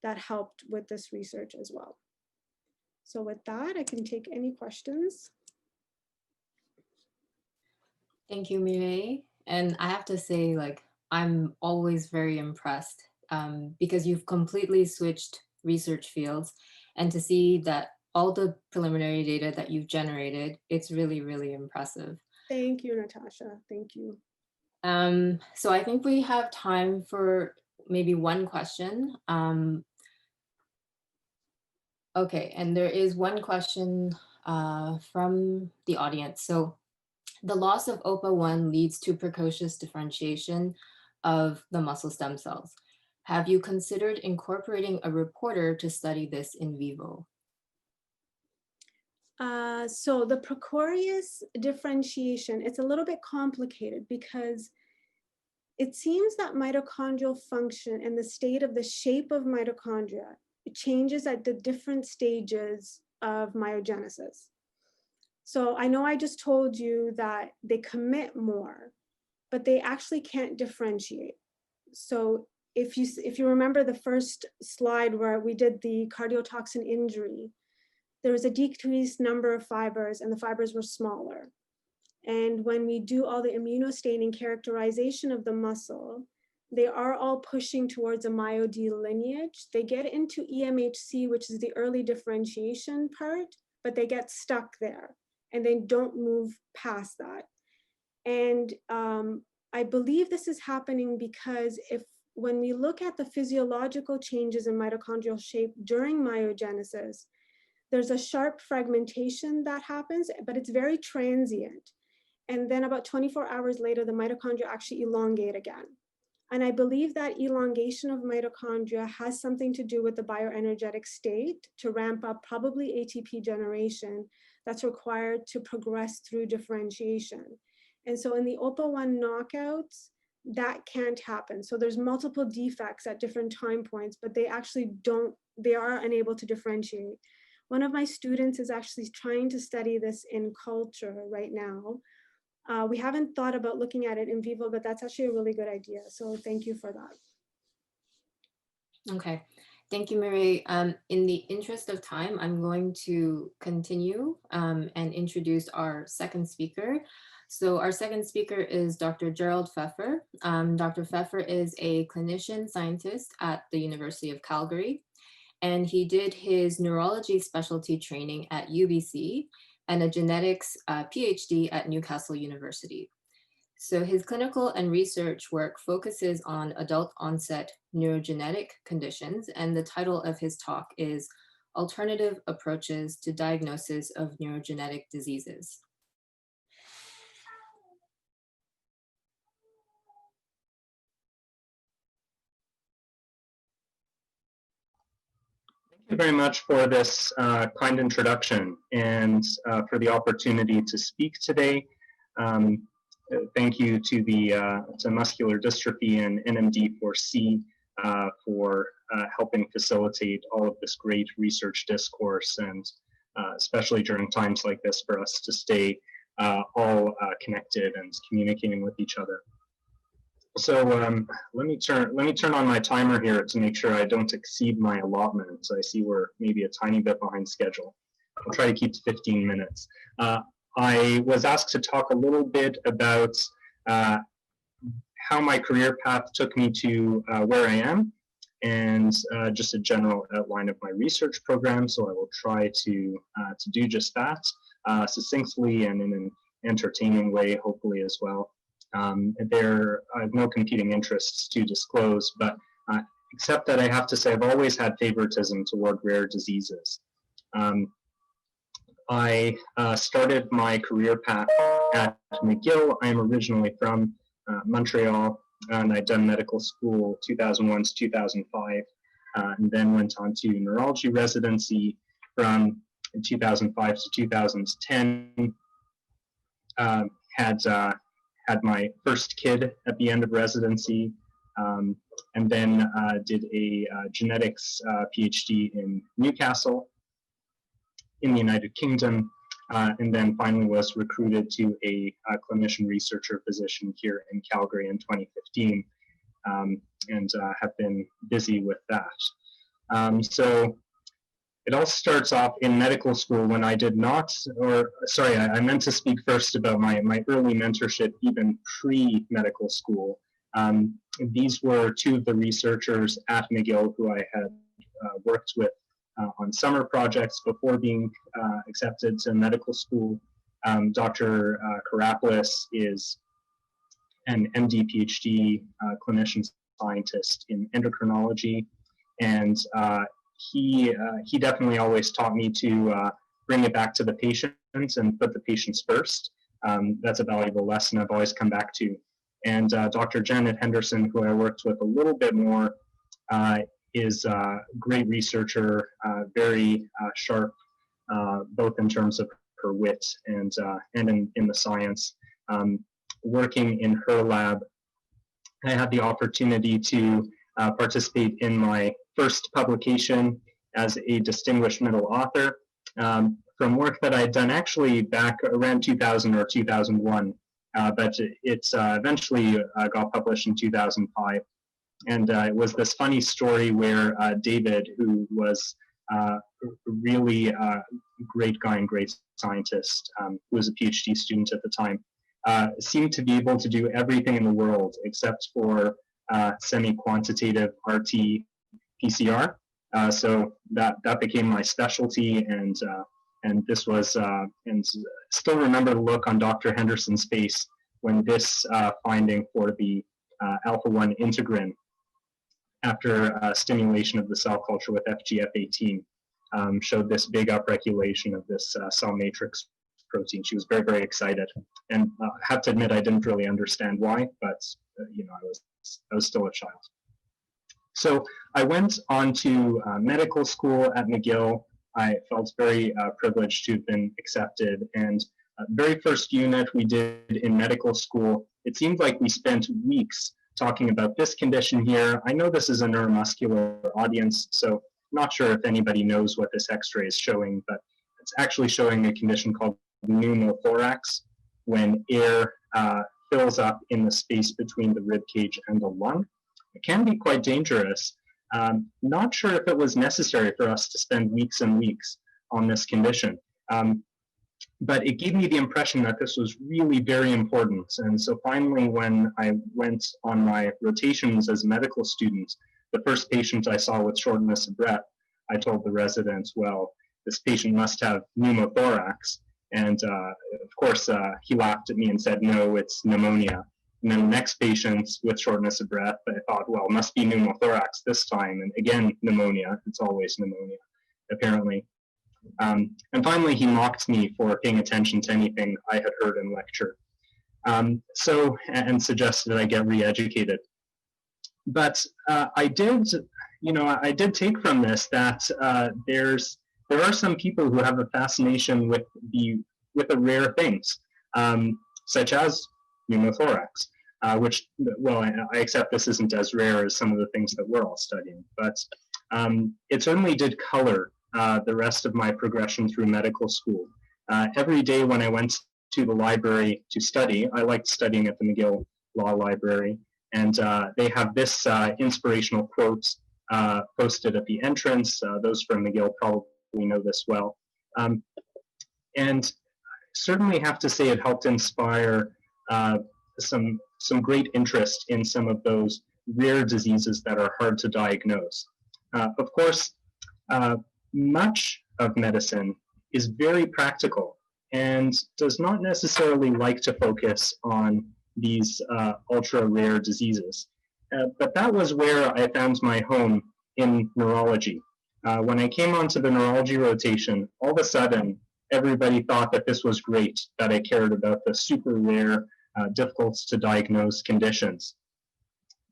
Speaker 3: that helped with this research as well. So with that, I can take any questions.
Speaker 2: Thank you, Mireille. And I have to say, like, I'm always very impressed because you've completely switched research fields, and to see that all the preliminary data that you've generated, it's really, really impressive.
Speaker 3: Thank you, Natasha. Thank you.
Speaker 2: So I think we have time for maybe one question. Okay, and there is one question from the audience. So the loss of OPA1 leads to precocious differentiation of the muscle stem cells. Have you considered incorporating a reporter to study this in vivo?
Speaker 3: So the precocious differentiation, it's a little bit complicated because it seems that mitochondrial function and the state of the shape of mitochondria, it changes at the different stages of myogenesis. So I know I just told you that they commit more, but they actually can't differentiate. So if you remember the first slide where we did the cardiotoxin injury, there was a decreased number of fibers and the fibers were smaller. And when we do all the immunostaining characterization of the muscle, they are all pushing towards a MyoD lineage. They get into EMHC, which is the early differentiation part, but they get stuck there and they don't move past that. And I believe this is happening because when we look at the physiological changes in mitochondrial shape during myogenesis, there's a sharp fragmentation that happens, but it's very transient. And then about 24 hours later, the mitochondria actually elongate again. And I believe that elongation of mitochondria has something to do with the bioenergetic state to ramp up probably ATP generation that's required to progress through differentiation. And so in the OPA1 knockouts, that can't happen. So there's multiple defects at different time points, but they are unable to differentiate. One of my students is actually trying to study this in culture right now. We haven't thought about looking at it in vivo, but that's actually a really good idea. So thank you for that.
Speaker 2: Okay, thank you, Mary. In the interest of time, I'm going to continue and introduce our second speaker. So our second speaker is Dr. Gerald Pfeffer. Dr. Pfeffer is a clinician scientist at the University of Calgary, and he did his neurology specialty training at UBC and a genetics PhD at Newcastle University. So his clinical and research work focuses on adult onset neurogenetic conditions, and the title of his talk is Alternative Approaches to Diagnosis of Neurogenetic Diseases.
Speaker 4: Thank you very much for this kind introduction and for the opportunity to speak today. Thank you to Muscular Dystrophy and NMD4C for helping facilitate all of this great research discourse, and especially during times like this for us to stay all connected and communicating with each other. So let me turn on my timer here to make sure I don't exceed my allotment. So I see we're maybe a tiny bit behind schedule. I'll try to keep to 15 minutes. I was asked to talk a little bit about how my career path took me to where I am, and just a general outline of my research program. So I will try to do just that succinctly and in an entertaining way, hopefully as well. I have no competing interests to disclose, but except that I have to say I've always had favoritism toward rare diseases. I started my career path at McGill. I am originally from Montreal, and I'd done medical school 2001 to 2005, and then went on to neurology residency from 2005 to 2010. Had my first kid at the end of residency, and then did a genetics PhD in Newcastle in the United Kingdom, and then finally was recruited to a clinician researcher position here in Calgary in 2015, and have been busy with that. So it all starts off in medical school when I did not, or sorry, I meant to speak first about my early mentorship, even pre-medical school. These were two of the researchers at McGill who I had worked with on summer projects before being accepted to medical school. Dr. Karapoulis is an MD PhD clinician scientist in endocrinology, and he definitely always taught me to bring it back to the patient and put the patients first. That's a valuable lesson I've always come back to. And Dr. Janet Henderson, who I worked with a little bit more, is a great researcher, very sharp, both in terms of her wit and in the science. Working in her lab, I had the opportunity to participate in my first publication as a distinguished middle author from work that I had done actually back around 2000 or 2001, but it eventually got published in 2005. And it was this funny story where David, who was a really great guy and great scientist, who was a PhD student at the time, seemed to be able to do everything in the world except for semi-quantitative RT-PCR. So that became my specialty, and this was, and still remember the look on Dr. Henderson's face when this finding for the alpha-1 integrin after stimulation of the cell culture with FGF18 showed this big upregulation of this cell matrix protein. She was very, very excited, and I have to admit I didn't really understand why, but you know, I was still a child. So I went on to medical school at McGill. I felt very privileged to have been accepted, and very first unit we did in medical school, it seemed like we spent weeks talking about this condition here. I know this is a neuromuscular audience, so not sure if anybody knows what this X-ray is showing, but it's actually showing a condition called pneumothorax, when air fills up in the space between the rib cage and the lung. It can be quite dangerous. Not sure if it was necessary for us to spend weeks and weeks on this condition, but it gave me the impression that this was really very important. And so finally, when I went on my rotations as a medical student, the first patient I saw with shortness of breath, I told the residents, well, this patient must have pneumothorax. And of course, he laughed at me and said, no, it's pneumonia. And then the next patient with shortness of breath, I thought, well, it must be pneumothorax this time. And again, pneumonia. It's always pneumonia, apparently. And finally, he mocked me for paying attention to anything I had heard in lecture. And suggested I get re-educated. But I did take from this that there are some people who have a fascination with the rare things, such as pneumothorax, which, well, I accept this isn't as rare as some of the things that we're all studying, but it certainly did color the rest of my progression through medical school. Every day when I went to the library to study, I liked studying at the McGill Law Library, and they have this inspirational quote posted at the entrance. Those from McGill probably know this well. And certainly have to say it helped inspire some great interest in some of those rare diseases that are hard to diagnose. Of course, much of medicine is very practical and does not necessarily like to focus on these ultra rare diseases. But that was where I found my home in neurology. When I came onto the neurology rotation, all of a sudden, everybody thought that this was great, that I cared about the super rare, difficult to diagnose conditions.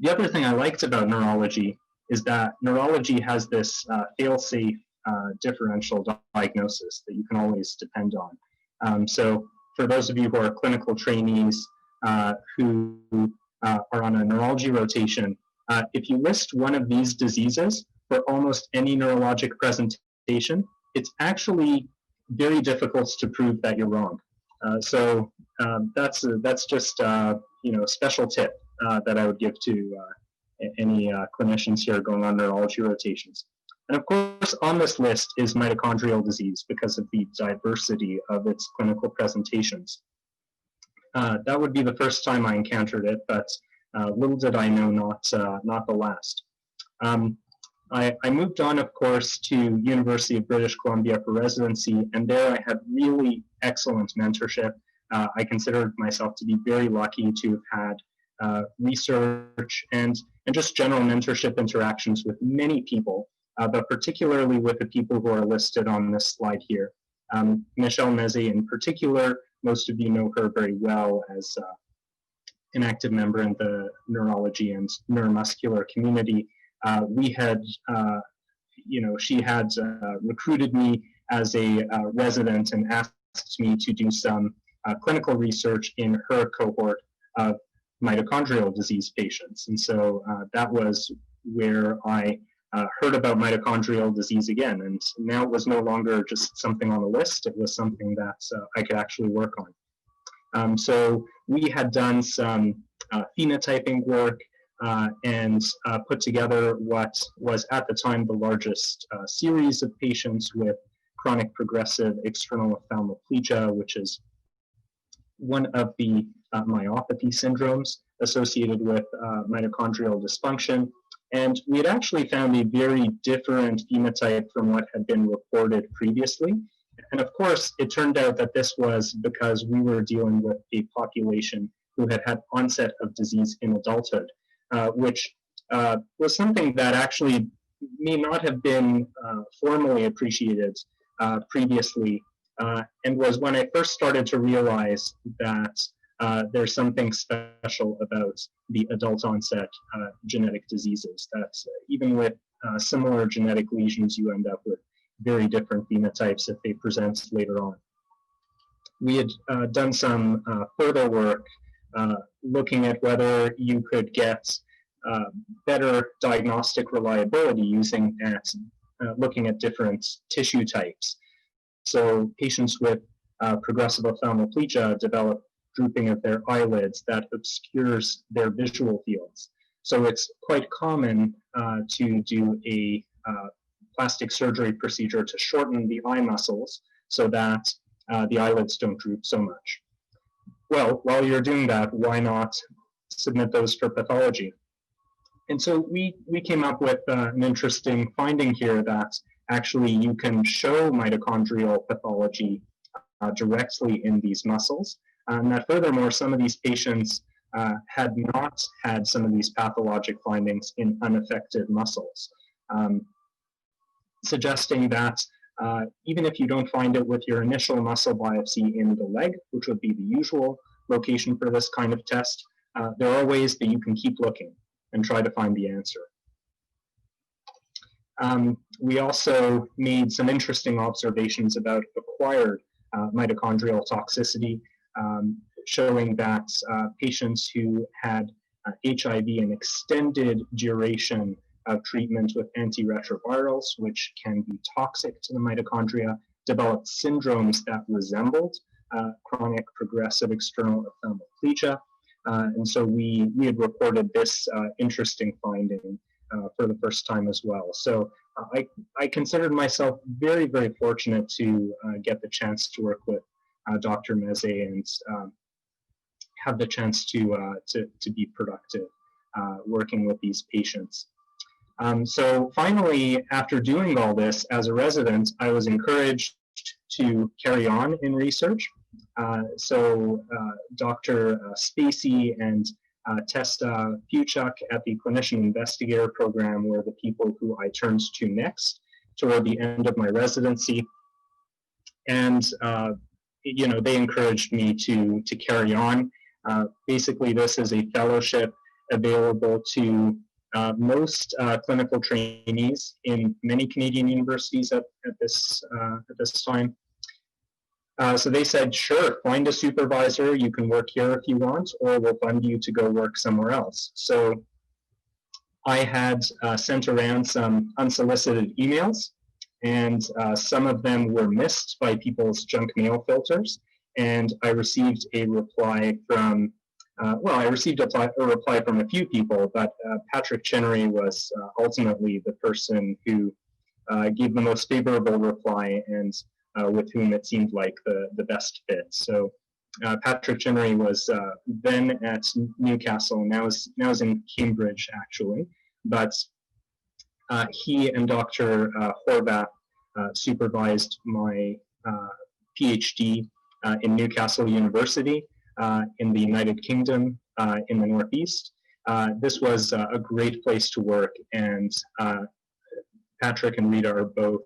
Speaker 4: The other thing I liked about neurology is that neurology has this fail-safe differential diagnosis that you can always depend on. So for those of you who are clinical trainees who are on a neurology rotation, if you list one of these diseases for almost any neurologic presentation, it's actually very difficult to prove that you're wrong. So that's just a special tip that I would give to any clinicians here going on neurology rotations. And of course, on this list is mitochondrial disease because of the diversity of its clinical presentations. That would be the first time I encountered it, but little did I know, not the last. I moved on, of course, to University of British Columbia for residency, and there I had really excellent mentorship. I considered myself to be very lucky to have had research and just general mentorship interactions with many people, but particularly with the people who are listed on this slide here. Michelle Meze in particular, most of you know her very well as an active member in the neurology and neuromuscular community. We had, she had recruited me as a resident and asked me to do some clinical research in her cohort of mitochondrial disease patients. And so that was where I heard about mitochondrial disease again. And now it was no longer just something on the list, it was something that I could actually work on. So we had done some phenotyping work and put together what was at the time the largest series of patients with chronic progressive external ophthalmoplegia, which is one of the myopathy syndromes associated with mitochondrial dysfunction. And we had actually found a very different phenotype from what had been reported previously. And of course, it turned out that this was because we were dealing with a population who had had onset of disease in adulthood, which was something that actually may not have been formally appreciated previously, and was when I first started to realize that there's something special about the adult onset genetic diseases, that even with similar genetic lesions, you end up with very different phenotypes if they present later on. We had done some further work looking at whether you could get better diagnostic reliability using looking at different tissue types. So patients with progressive ophthalmoplegia develop drooping of their eyelids that obscures their visual fields. So it's quite common to do a plastic surgery procedure to shorten the eye muscles so that the eyelids don't droop so much. Well, while you're doing that, why not submit those for pathology? And so we came up with an interesting finding here that actually you can show mitochondrial pathology directly in these muscles, and that furthermore, some of these patients had not had some of these pathologic findings in unaffected muscles, suggesting that even if you don't find it with your initial muscle biopsy in the leg, which would be the usual location for this kind of test, there are ways that you can keep looking and try to find the answer. We also made some interesting observations about acquired mitochondrial toxicity, showing that patients who had HIV an extended duration of treatment with antiretrovirals, which can be toxic to the mitochondria, developed syndromes that resembled chronic progressive external ophthalmoplegia. And so we had reported this interesting finding for the first time as well. So I considered myself very, very fortunate to get the chance to work with Dr. Meze and have the chance to be productive working with these patients. So finally, after doing all this as a resident, I was encouraged to carry on in research. So Dr. Spacey and Testa Fuchuk at the Clinician Investigator Program were the people who I turned to next toward the end of my residency. And you know, they encouraged me to carry on. Basically, this is a fellowship available to most clinical trainees in many Canadian universities at this time. So they said, sure, find a supervisor, you can work here if you want, or we'll fund you to go work somewhere else. So I had sent around some unsolicited emails, and some of them were missed by people's junk mail filters. And I received a reply from, I received a reply from a few people, but Patrick Chenery was ultimately the person who gave the most favorable reply and with whom it seemed like the best fit. So Patrick Chenery was then at Newcastle, now is in Cambridge actually, but he and Dr. Horvath supervised my PhD in Newcastle University in the United Kingdom in the Northeast. This was a great place to work, and Patrick and Rita are both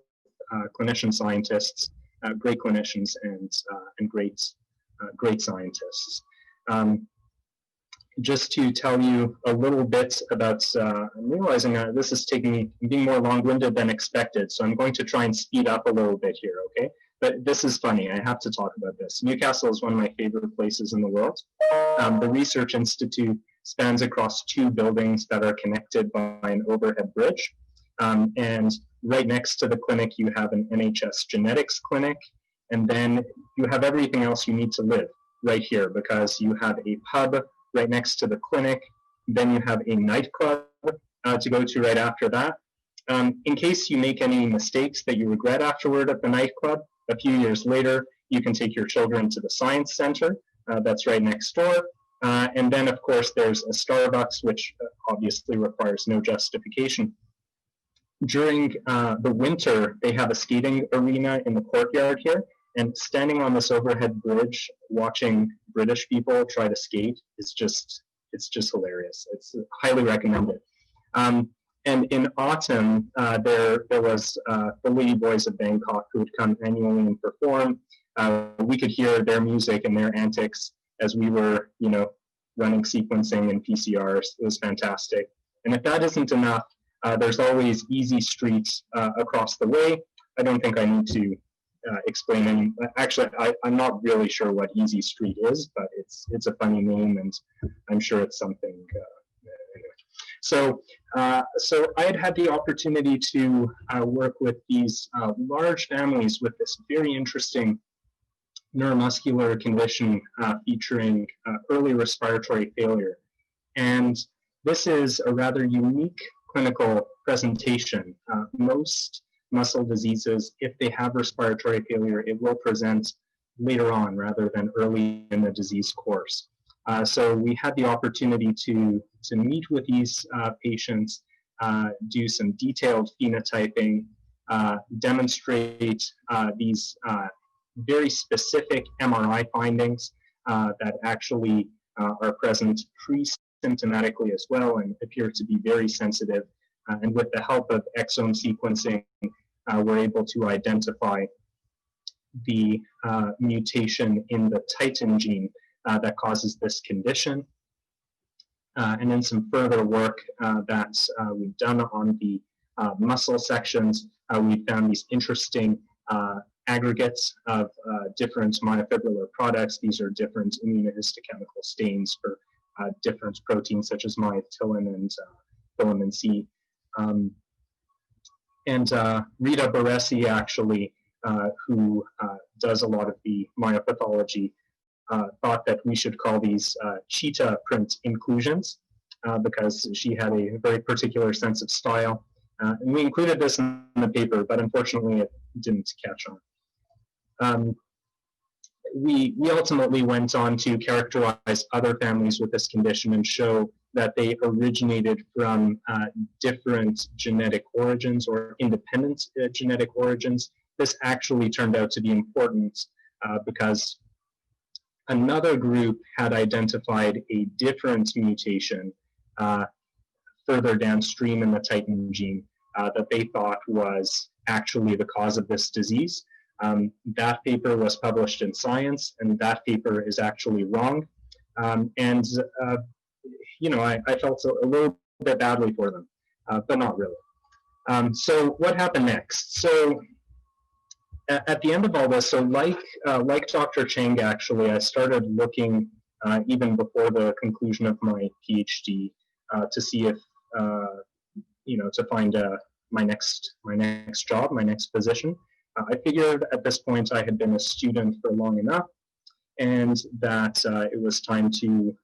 Speaker 4: clinician scientists, great clinicians and great scientists. Just to tell you a little bit about, I'm realizing this is being more long-winded than expected, so I'm going to try and speed up a little bit here, okay? But this is funny, I have to talk about this. Newcastle is one of my favorite places in the world. The Research Institute spans across 2 buildings that are connected by an overhead bridge. And right next to the clinic, you have an NHS genetics clinic, and then you have everything else you need to live right here, because you have a pub right next to the clinic, then you have a nightclub to go to right after that. In case you make any mistakes that you regret afterward at the nightclub, a few years later, you can take your children to the science center that's right next door. And then, of course, there's a Starbucks, which obviously requires no justification. During the winter, they have a skating arena in the courtyard here, and standing on this overhead bridge, watching British people try to skate is it's just hilarious. It's highly recommended. And in autumn, there was the Lady Boys of Bangkok who would come annually and perform. We could hear their music and their antics as we were, running sequencing and PCRs. It was fantastic. And if that isn't enough, there's always Easy Street across the way. I don't think I need to explain any. Actually, I'm not really sure what Easy Street is, but it's a funny name, and I'm sure it's something. Anyway. So I had the opportunity to work with these large families with this very interesting neuromuscular condition featuring early respiratory failure, and this is a rather unique clinical presentation. Most muscle diseases, if they have respiratory failure, it will present later on rather than early in the disease course. So we had the opportunity to meet with these patients, do some detailed phenotyping, demonstrate these very specific MRI findings that actually are present pre-symptomatically as well and appear to be very sensitive. And with the help of exome sequencing, we're able to identify the mutation in the titin gene that causes this condition. And then some further work that we've done on the muscle sections, we found these interesting aggregates of different myofibrillar products. These are different immunohistochemical stains for different proteins such as myotillin and filamin C. And Rita Baresi, actually, who does a lot of the myopathology, thought that we should call these cheetah print inclusions because she had a very particular sense of style. And we included this in the paper, but unfortunately it didn't catch on. We ultimately went on to characterize other families with this condition and show that they originated from different genetic origins or independent genetic origins. This actually turned out to be important because another group had identified a different mutation further downstream in the titin gene that they thought was actually the cause of this disease. That paper was published in Science, and that paper is actually wrong. I felt a little bit badly for them, but not really. So what happened next? So at the end of all this, so like Dr. Chang, actually, I started looking even before the conclusion of my PhD to see if to find my next job, my next position. I figured at this point I had been a student for long enough, and that it was time to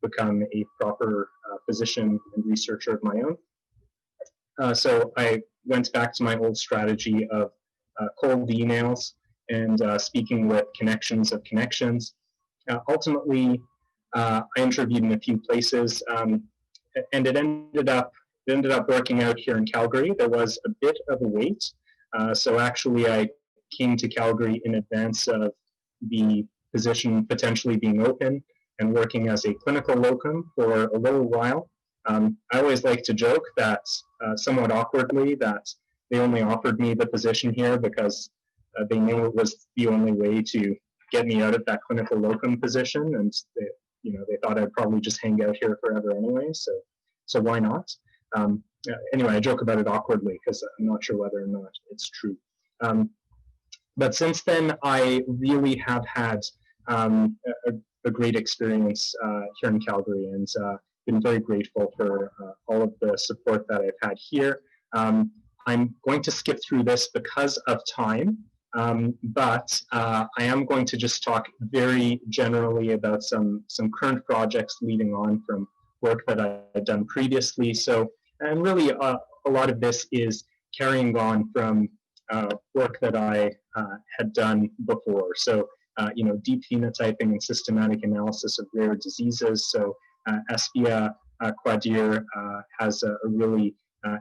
Speaker 4: become a proper physician and researcher of my own. So I went back to my old strategy of cold emails and speaking with connections of connections. Ultimately, I interviewed in a few places, and it ended up working out here in Calgary. There was a bit of a wait, so actually I came to Calgary in advance of the position potentially being open and working as a clinical locum for a little while. I always like to joke that, somewhat awkwardly, that they only offered me the position here because they knew it was the only way to get me out of that clinical locum position, and they thought I'd probably just hang out here forever anyway. So why not? Anyway, I joke about it awkwardly because I'm not sure whether or not it's true. But since then, I really have had a great experience here in Calgary, and been very grateful for all of the support that I've had here. I'm going to skip through this because of time, but I am going to just talk very generally about some current projects leading on from work that I've done previously. So, and really a lot of this is carrying on from work that I had done before. So, deep phenotyping and systematic analysis of rare diseases. So, Espia Quadir has a really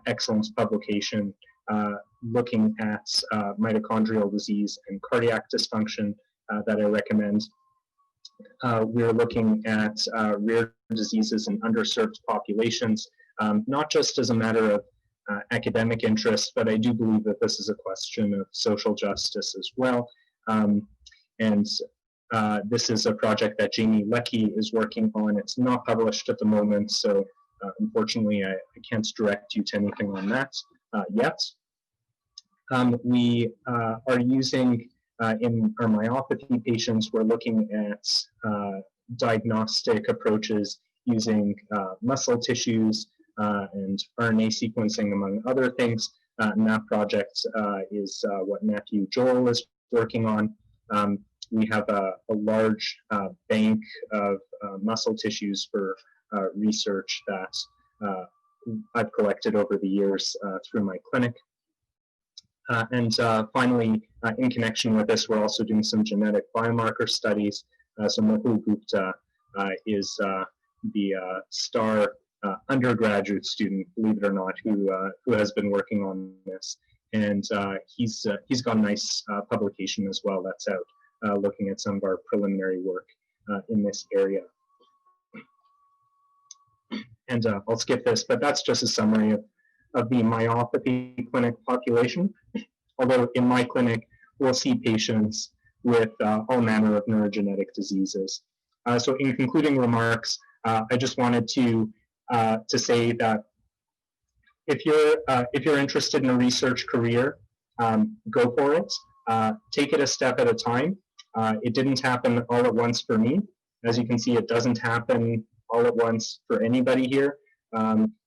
Speaker 4: excellent publication looking at mitochondrial disease and cardiac dysfunction that I recommend. We're looking at rare diseases in underserved populations, not just as a matter of academic interest, but I do believe that this is a question of social justice as well. This is a project that Jamie Leckie is working on. It's not published at the moment, so unfortunately I can't direct you to anything on that yet. We are using, in our myopathy patients, we're looking at diagnostic approaches using muscle tissues and RNA sequencing, among other things. And that project is what Matthew Joel is working on. We have a large bank of muscle tissues for research that I've collected over the years through my clinic. And finally, in connection with this, we're also doing some genetic biomarker studies. So Mukul Gupta is the star undergraduate student, believe it or not, who has been working on this. And he's got a nice publication as well that's out, looking at some of our preliminary work in this area. And I'll skip this, but that's just a summary of the myopathy clinic population. Although in my clinic, we'll see patients with all manner of neurogenetic diseases. So in concluding remarks, I just wanted to say that if you're interested in a research career, go for it. Take it a step at a time. It didn't happen all at once for me. As you can see, it doesn't happen all at once for anybody here.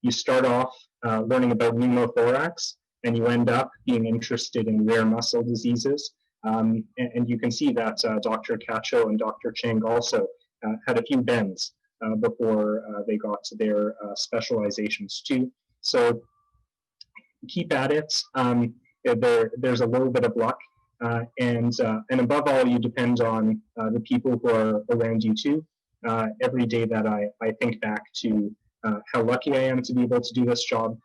Speaker 4: You start off learning about pneumothorax, and you end up being interested in rare muscle diseases. And you can see that Dr. Cacho and Dr. Cheng also had a few bends before they got to their specializations too. So keep at it. There's a little bit of luck. And above all, you depend on the people who are around you too. Every day that I think back to how lucky I am to be able to do this job,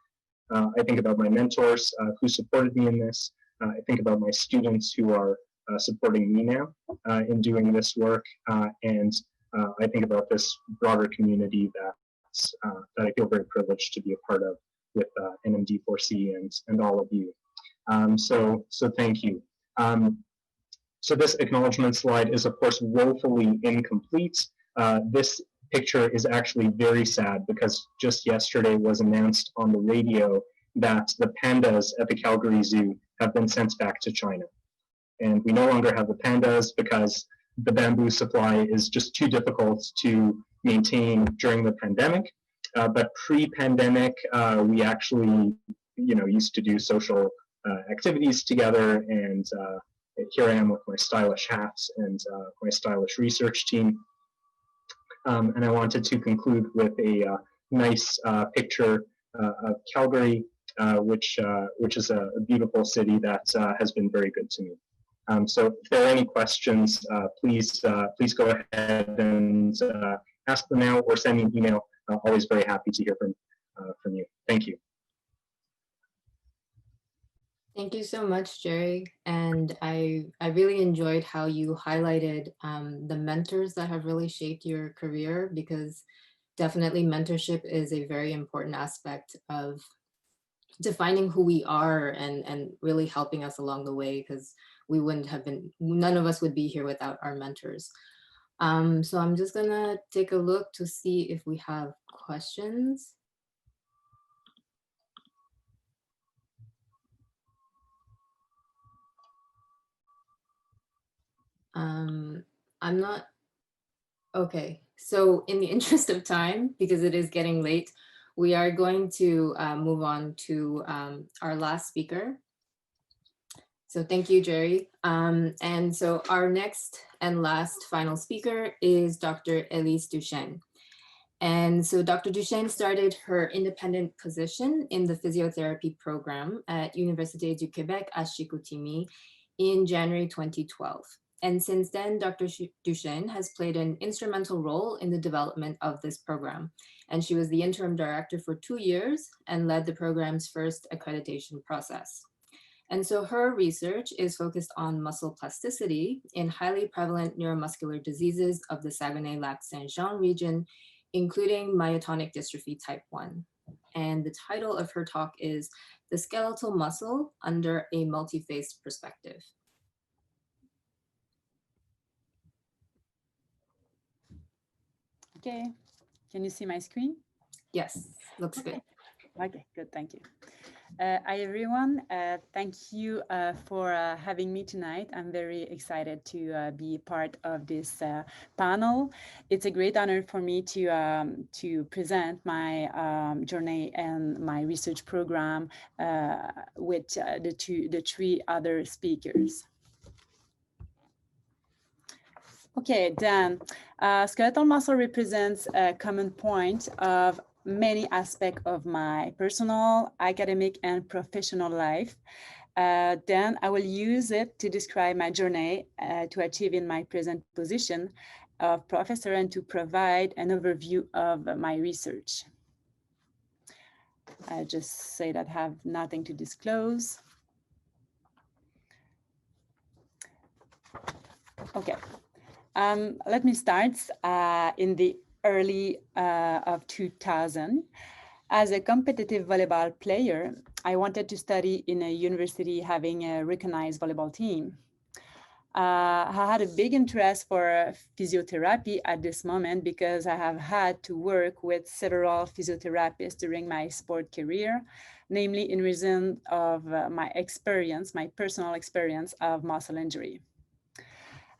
Speaker 4: I think about my mentors who supported me in this. I think about my students who are supporting me now in doing this work. And I think about this broader community that I feel very privileged to be a part of with NMD4C and all of you. So thank you. So this acknowledgement slide is, of course, woefully incomplete. This picture is actually very sad because just yesterday was announced on the radio that the pandas at the Calgary Zoo have been sent back to China. And we no longer have the pandas because the bamboo supply is just too difficult to maintain during the pandemic. but pre-pandemic, we actually, used to do social activities together, and here I am with my stylish hats and my stylish research team. And I wanted to conclude with a nice picture of Calgary, which is a beautiful city that has been very good to me. So if there are any questions, please go ahead and ask them now, or send me an email. Always very happy to hear from you. Thank you.
Speaker 2: Thank you so much, Jerry. And I really enjoyed how you highlighted the mentors that have really shaped your career, because definitely mentorship is a very important aspect of defining who we are and really helping us along the way, because we wouldn't have been, none of us would be here without our mentors. So I'm just gonna take a look to see if we have questions. I'm not, okay. So in the interest of time, because it is getting late, we are going to move on to our last speaker. So thank you, Jerry. And so our next and last final speaker is Dr. Elise Duchesne. And so Dr. Duchesne started her independent position in the physiotherapy program at Université du Québec à Chicoutimi in January 2012. And since then, Dr. Duchesne has played an instrumental role in the development of this program. And she was the interim director for 2 years and led the program's first accreditation process. And so her research is focused on muscle plasticity in highly prevalent neuromuscular diseases of the Saguenay-Lac-Saint-Jean region, including myotonic dystrophy type 1. And the title of her talk is The Skeletal Muscle Under a Multi-Phased Perspective.
Speaker 5: Okay, can you see my screen?
Speaker 2: Yes, looks good.
Speaker 5: Okay, good, thank you. Hi everyone, thank you for having me tonight. I'm very excited to be part of this panel. It's a great honor for me to present my journey and my research program with the three other speakers. Okay, then skeletal muscle represents a common point of many aspects of my personal, academic, and professional life. Then I will use it to describe my journey to achieving my present position of professor and to provide an overview of my research. I just say that I have nothing to disclose. Okay. Let me start in the early of 2000. As a competitive volleyball player, I wanted to study in a university having a recognized volleyball team. I had a big interest for physiotherapy at this moment because I have had to work with several physiotherapists during my sport career, namely in reason of my experience, my personal experience of muscle injury.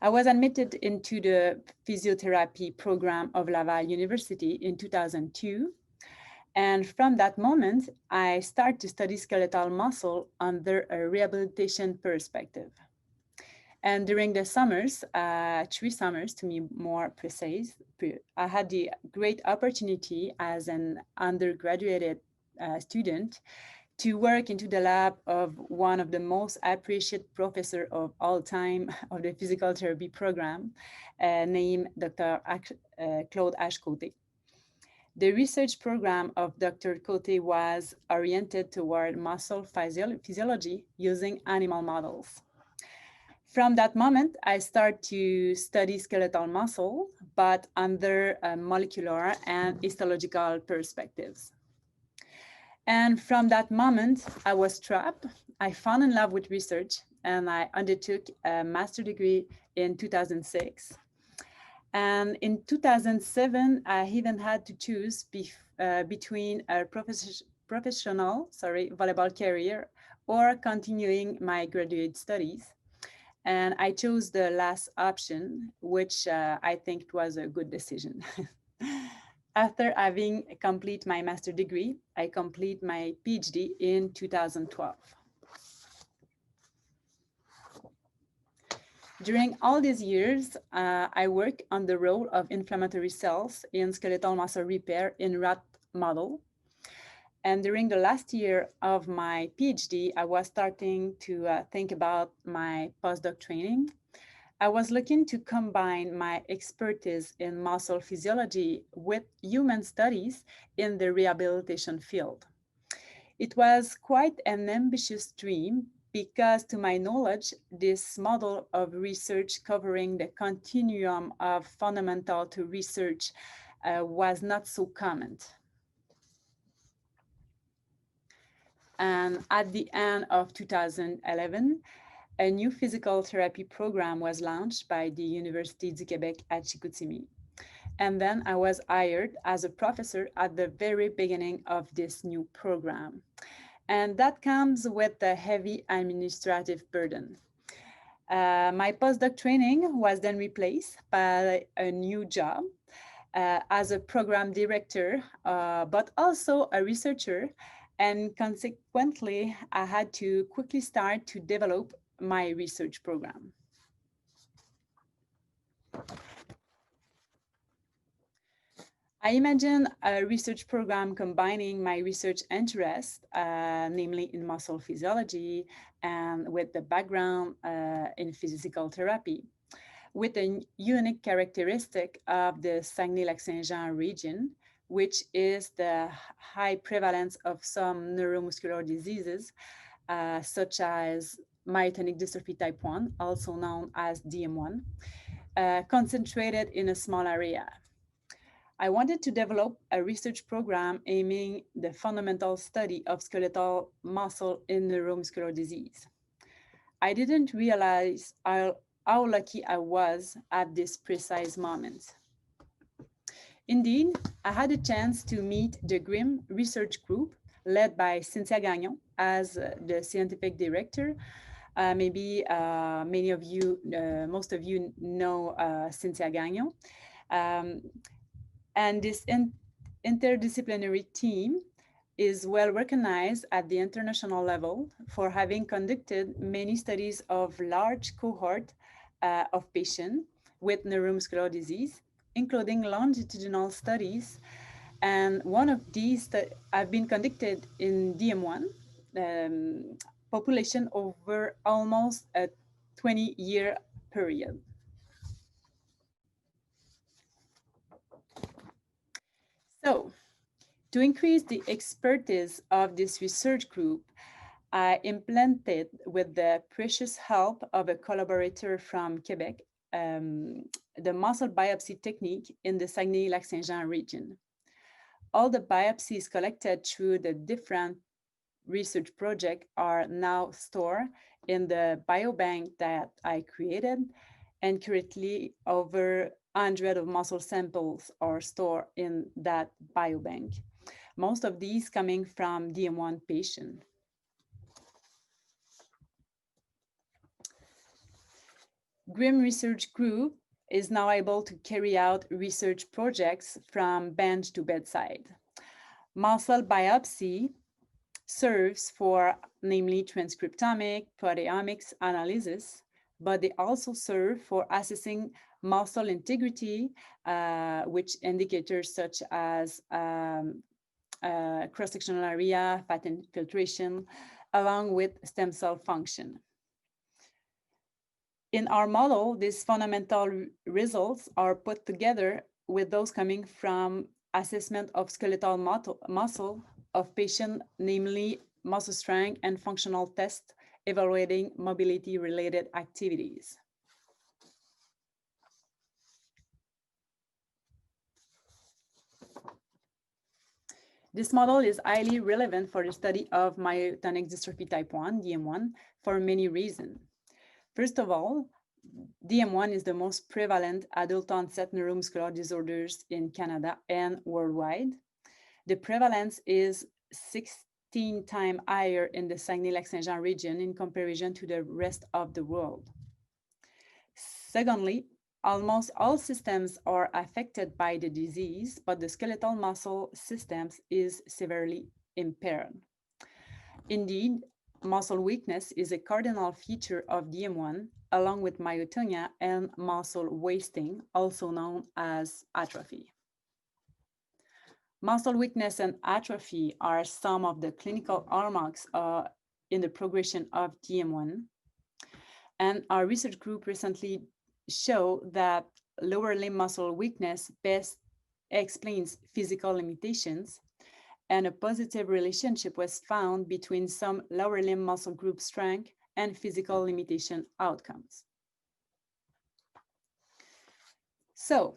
Speaker 5: I was admitted into the physiotherapy program of Laval University in 2002. And from that moment, I started to study skeletal muscle under a rehabilitation perspective. And during the summers, 3 summers to be more precise, I had the great opportunity as an undergraduate student to work into the lab of one of the most appreciated professor of all time of the physical therapy program, named Dr. Claude H. The research program of Dr. Cote was oriented toward muscle physiology using animal models. From that moment, I started to study skeletal muscle, but under molecular and histological perspectives. And from that moment, I was trapped. I fell in love with research and I undertook a master's degree in 2006. And in 2007, I even had to choose between a professional volleyball career or continuing my graduate studies. And I chose the last option, which I think was a good decision. After having complete my master degree, I complete my PhD in 2012. During all these years, I worked on the role of inflammatory cells in skeletal muscle repair in rat model. And during the last year of my PhD, I was starting to think about my postdoc training. I was looking to combine my expertise in muscle physiology with human studies in the rehabilitation field. It was quite an ambitious dream because, to my knowledge, this model of research covering the continuum of fundamental to research was not so common. And at the end of 2011, a new physical therapy program was launched by the Université du Québec at Chicoutimi. And then I was hired as a professor at the very beginning of this new program. And that comes with a heavy administrative burden. My postdoc training was then replaced by a new job as a program director, but also a researcher. And consequently, I had to quickly start to develop my research program. I imagine a research program combining my research interest, namely in muscle physiology and with the background in physical therapy, with a unique characteristic of the Saguenay-Lac-Saint-Jean region, which is the high prevalence of some neuromuscular diseases, such as myotonic dystrophy type 1, also known as DM1, concentrated in a small area. I wanted to develop a research program aiming the fundamental study of skeletal muscle in neuromuscular disease. I didn't realize how lucky I was at this precise moment. Indeed, I had a chance to meet the GRIM research group led by Cynthia Gagnon as the scientific director. Maybe many of you, most of you know Cynthia Gagnon. And this interdisciplinary team is well recognized at the international level for having conducted many studies of large cohort of patients with neuromuscular disease, including longitudinal studies. And one of these have been conducted in DM1 population over almost a 20-year period. So, to increase the expertise of this research group, I implemented, with the precious help of a collaborator from Quebec, the muscle biopsy technique in the Saguenay-Lac-Saint-Jean region. All the biopsies collected through the different research projects are now stored in the biobank that I created, and currently over 100 of muscle samples are stored in that biobank. Most of these coming from DM1 patients. GRIM Research Group is now able to carry out research projects from bench to bedside. Muscle biopsy serves for namely transcriptomic, proteomics analysis, but they also serve for assessing muscle integrity, which indicators such as cross-sectional area, fat infiltration, along with stem cell function. In our model, these fundamental results are put together with those coming from assessment of skeletal muscle of patient, namely muscle strength and functional tests evaluating mobility-related activities. This model is highly relevant for the study of myotonic dystrophy type 1, DM1, for many reasons. First of all, DM1 is the most prevalent adult onset neuromuscular disorders in Canada and worldwide. The prevalence is 16 times higher in the Saguenay-Lac-Saint-Jean region in comparison to the rest of the world. Secondly, almost all systems are affected by the disease, but the skeletal muscle systems is severely impaired. Indeed, muscle weakness is a cardinal feature of DM1, along with myotonia and muscle wasting, also known as atrophy. Muscle weakness and atrophy are some of the clinical hallmarks in the progression of DM1. And our research group recently showed that lower limb muscle weakness best explains physical limitations, and a positive relationship was found between some lower limb muscle group strength and physical limitation outcomes. So,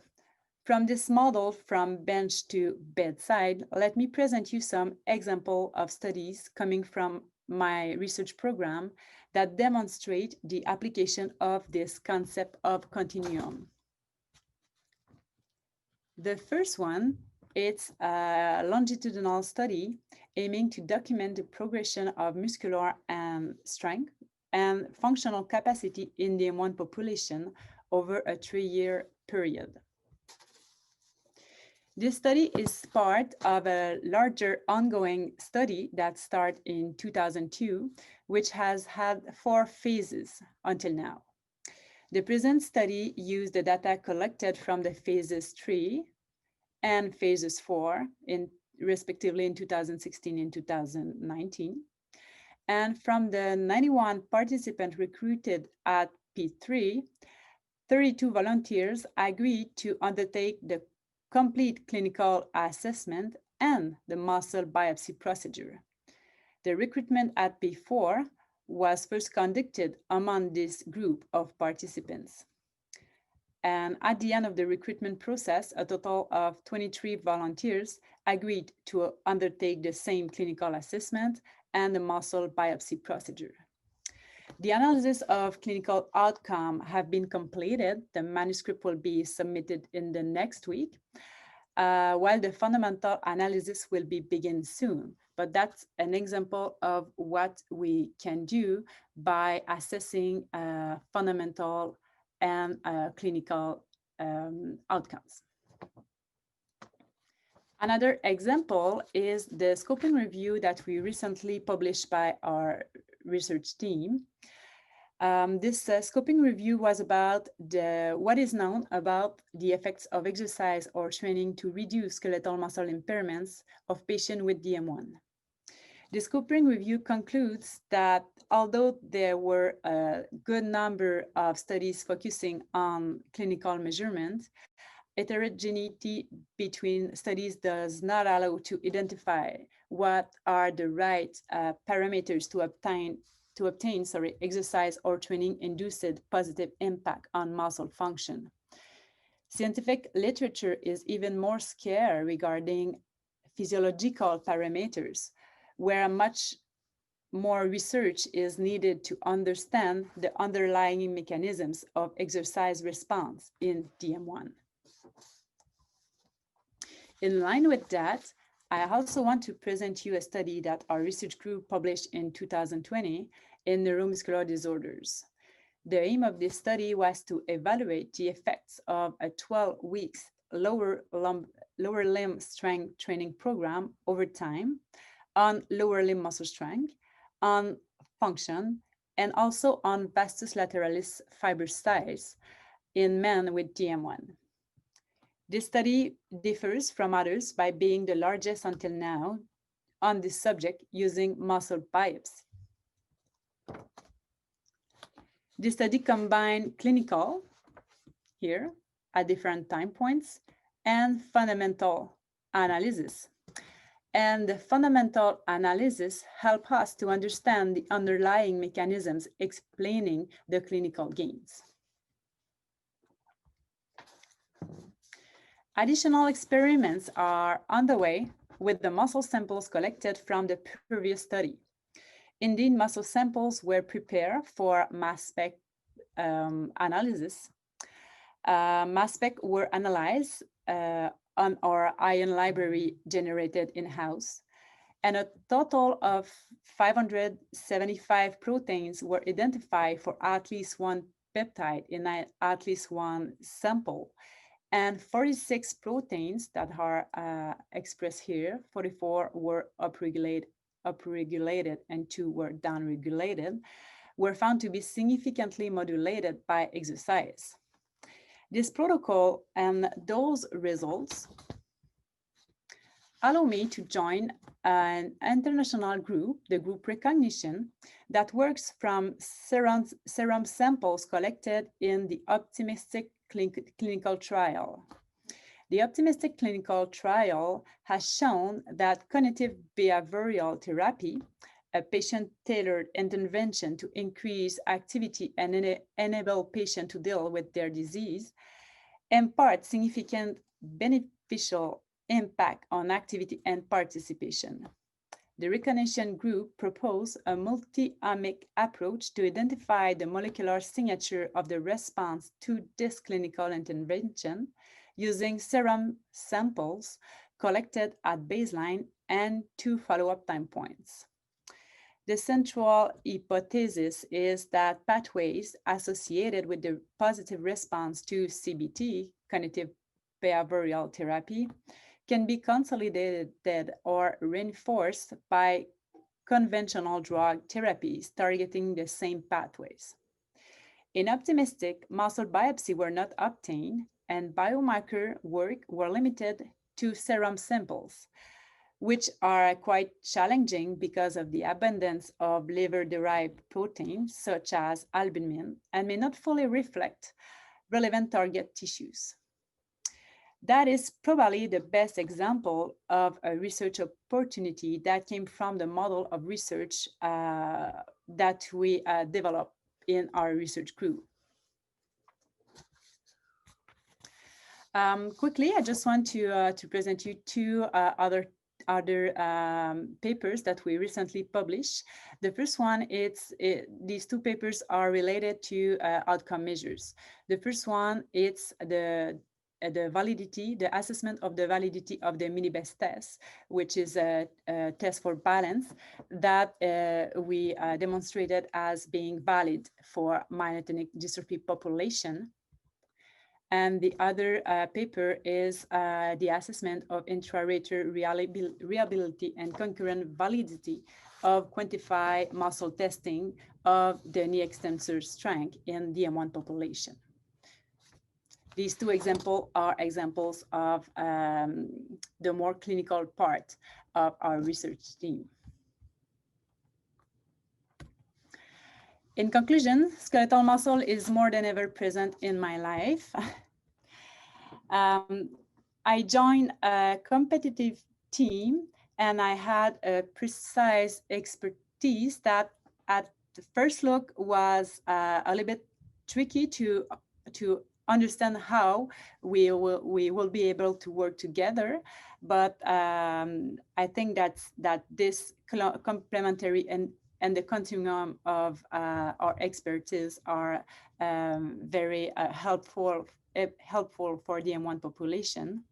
Speaker 5: from this model from bench to bedside, let me present you some example of studies coming from my research program that demonstrate the application of this concept of continuum. The first one, it's a longitudinal study aiming to document the progression of muscular strength and functional capacity in the DM1 population over a 3-year period. This study is part of a larger ongoing study that started in 2002, which has had 4 phases until now. The present study used the data collected from the phases 3 and phases 4, respectively in 2016 and 2019. And from the 91 participants recruited at P3, 32 volunteers agreed to undertake the complete clinical assessment and the muscle biopsy procedure. The recruitment at P4 was first conducted among this group of participants. And at the end of the recruitment process, a total of 23 volunteers agreed to undertake the same clinical assessment and the muscle biopsy procedure. The analysis of clinical outcome have been completed. The manuscript will be submitted in the next week, while the fundamental analysis will be begin soon. But that's an example of what we can do by assessing fundamental and clinical outcomes. Another example is the scoping review that we recently published by our research team. This scoping review was about what is known about the effects of exercise or training to reduce skeletal muscle impairments of patients with DM1. The scoping review concludes that although there were a good number of studies focusing on clinical measurement, heterogeneity between studies does not allow to identify what are the right parameters to obtain exercise or training-induced positive impact on muscle function. Scientific literature is even more scarce regarding physiological parameters, where much more research is needed to understand the underlying mechanisms of exercise response in DM1. In line with that, I also want to present you a study that our research group published in 2020 in neuromuscular disorders. The aim of this study was to evaluate the effects of a 12 weeks lower limb strength training program over time on lower limb muscle strength, on function, and also on vastus lateralis fiber size in men with DM1. This study differs from others by being the largest until now on this subject using muscle biopsy. This study combined clinical, here, at different time points, and fundamental analysis. And the fundamental analysis help us to understand the underlying mechanisms explaining the clinical gains. Additional experiments are underway with the muscle samples collected from the previous study. Indeed, muscle samples were prepared for mass spec analysis. Mass spec were analyzed on our ion library generated in-house, and a total of 575 proteins were identified for at least one peptide in at least one sample, and 46 proteins that are expressed here. 44 were upregulated and 2 were downregulated, were found to be significantly modulated by exercise. This protocol and those results allow me to join an international group, the group Recognition, that works from serum samples collected in the Optimistic clinical trial. The Optimistic clinical trial has shown that cognitive behavioral therapy, a patient-tailored intervention to increase activity and enable patients to deal with their disease, imparts significant beneficial impact on activity and participation. The Recognition group proposed a multi-omic approach to identify the molecular signature of the response to this clinical intervention using serum samples collected at baseline and 2 follow-up time points. The central hypothesis is that pathways associated with the positive response to CBT, cognitive behavioral therapy, can be consolidated or reinforced by conventional drug therapies targeting the same pathways. In Optimistic, muscle biopsy were not obtained and biomarker work were limited to serum samples, which are quite challenging because of the abundance of liver-derived proteins such as albumin and may not fully reflect relevant target tissues. That is probably the best example of a research opportunity that came from the model of research that we developed in our research group. Quickly, I just want to present you 2 other papers that we recently published. The first one, these 2 papers are related to outcome measures. The first one, it's the validity, the assessment of the validity of the mini-best test, which is a test for balance that we demonstrated as being valid for myotonic dystrophy population. And the other paper is the assessment of intra-rater reliability and concurrent validity of quantified muscle testing of the knee extensor strength in DM1 population. These 2 examples are examples of the more clinical part of our research team. In conclusion, skeletal muscle is more than ever present in my life. I joined a competitive team and I had a precise expertise that at the first look was a little bit tricky to understand how we will be able to work together. But I think that this complementary and the continuum of our expertise are very helpful for the M1 population.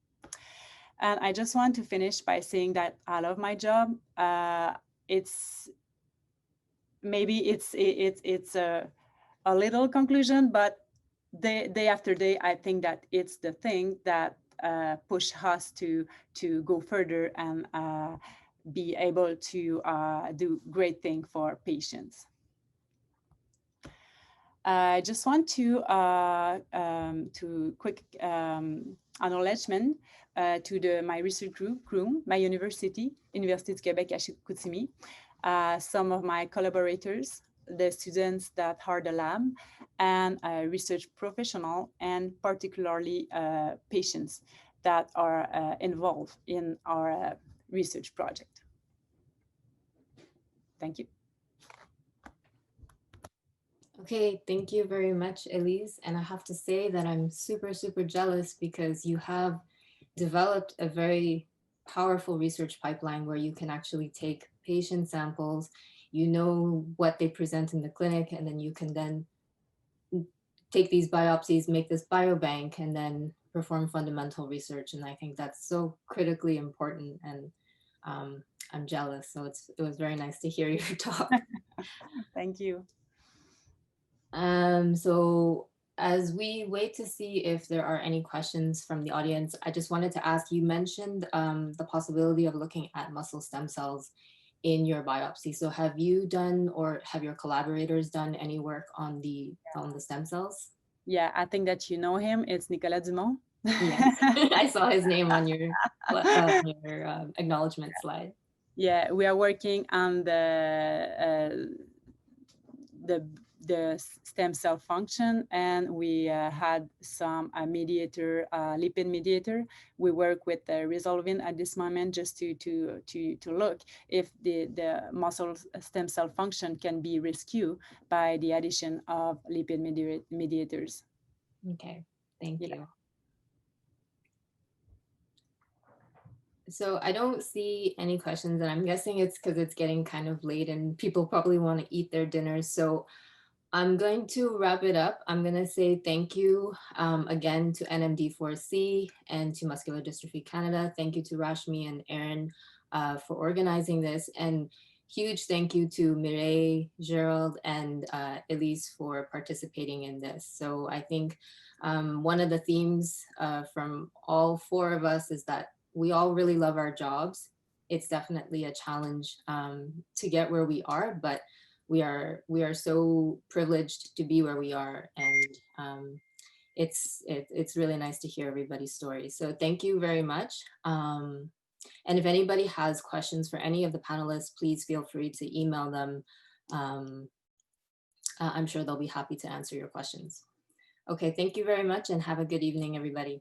Speaker 5: And I just want to finish by saying that I love my job. It's a little conclusion, but day after day, I think that it's the thing that push us to go further and be able to do great things for patients. I just want to quick acknowledgement to my research group, my university, Université du Québec à Chicoutimi, some of my collaborators, the students that are the lab, and research professional, and particularly patients that are involved in our research project. Thank you.
Speaker 2: Okay, thank you very much, Elise. And I have to say that I'm super, super jealous because you have developed a very powerful research pipeline where you can actually take patient samples, you know what they present in the clinic, and then you can then take these biopsies, make this biobank, and then perform fundamental research. And I think that's so critically important, and I'm jealous. So it was very nice to hear your talk.
Speaker 5: Thank you.
Speaker 2: So as we wait to see if there are any questions from the audience, I just wanted to ask, you mentioned the possibility of looking at muscle stem cells in your biopsy. So have you done, or have your collaborators done any work on the stem cells?
Speaker 5: Yeah, I think that you know him. It's Nicolas Dumont.
Speaker 2: Yes, I saw his name on your acknowledgement slide.
Speaker 5: Yeah, we are working on the stem cell function, and we had some lipid mediator. We work with resolving at this moment just to look if the muscle stem cell function can be rescued by the addition of lipid mediators.
Speaker 2: Okay, thank you. So I don't see any questions, and I'm guessing it's because it's getting kind of late and people probably want to eat their dinners. So I'm going to wrap it up. I'm going to say thank you again to NMD4C and to Muscular Dystrophy Canada. Thank you to Rashmi and Aaron for organizing this. And huge thank you to Mireille, Gerald, and Elise for participating in this. So I think one of the themes from all four of us is that we all really love our jobs. It's definitely a challenge to get where we are, but we are so privileged to be where we are, and it's really nice to hear everybody's stories. So thank you very much. And if anybody has questions for any of the panelists, please feel free to email them. I'm sure they'll be happy to answer your questions. Okay, thank you very much, and have a good evening, everybody.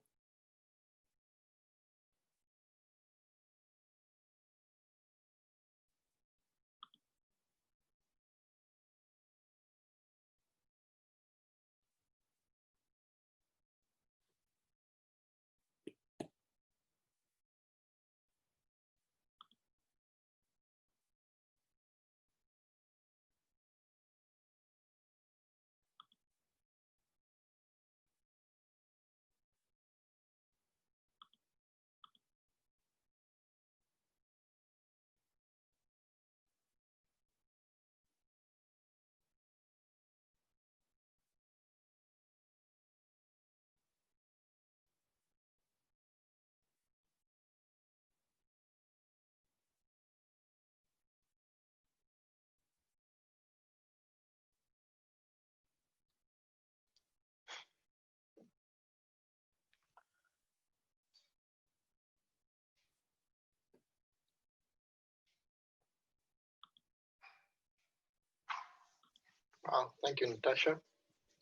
Speaker 1: Wow, thank you, Natasha.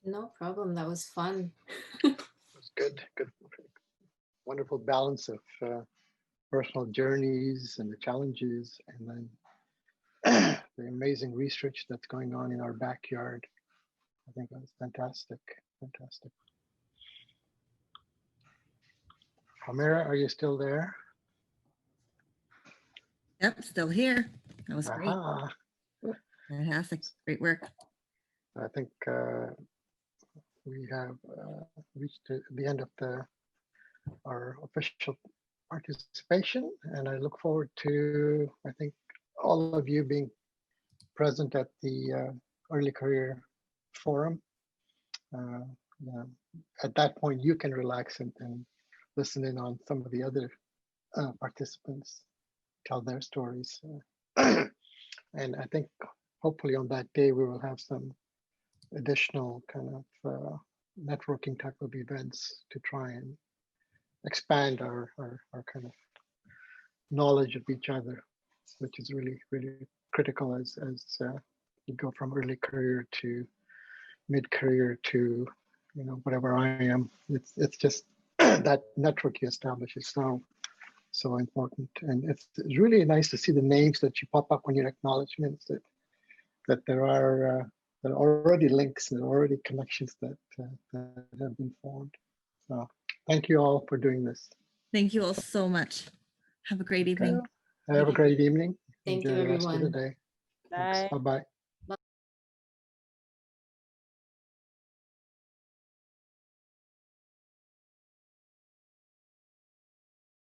Speaker 2: No problem. That was fun.
Speaker 1: It was good. Wonderful balance of personal journeys and the challenges, and then the amazing research that's going on in our backyard. I think that was fantastic. Amira, are you still there?
Speaker 6: Yep, still here. That was great. Fantastic. Great work.
Speaker 1: I think we have reached the end of our official participation, and I look forward to, I think, all of you being present at the Early Career Forum. At that point, you can relax and listen in on some of the other participants tell their stories. And I think hopefully on that day, we will have some additional kind of networking type of events to try and expand our kind of knowledge of each other, which is really, really critical as you go from early career to mid-career to, you know, whatever I am. It's just that network you establish is so important. And it's really nice to see the names that you pop up on your acknowledgements, that there are already links and already connections that have been formed. So thank you all for doing this.
Speaker 6: Thank you all so much. Have a great evening.
Speaker 1: Have a great evening.
Speaker 2: Thank you,
Speaker 1: Enjoy the rest of the
Speaker 2: everyone.
Speaker 1: day.
Speaker 5: Bye.
Speaker 1: Bye-bye.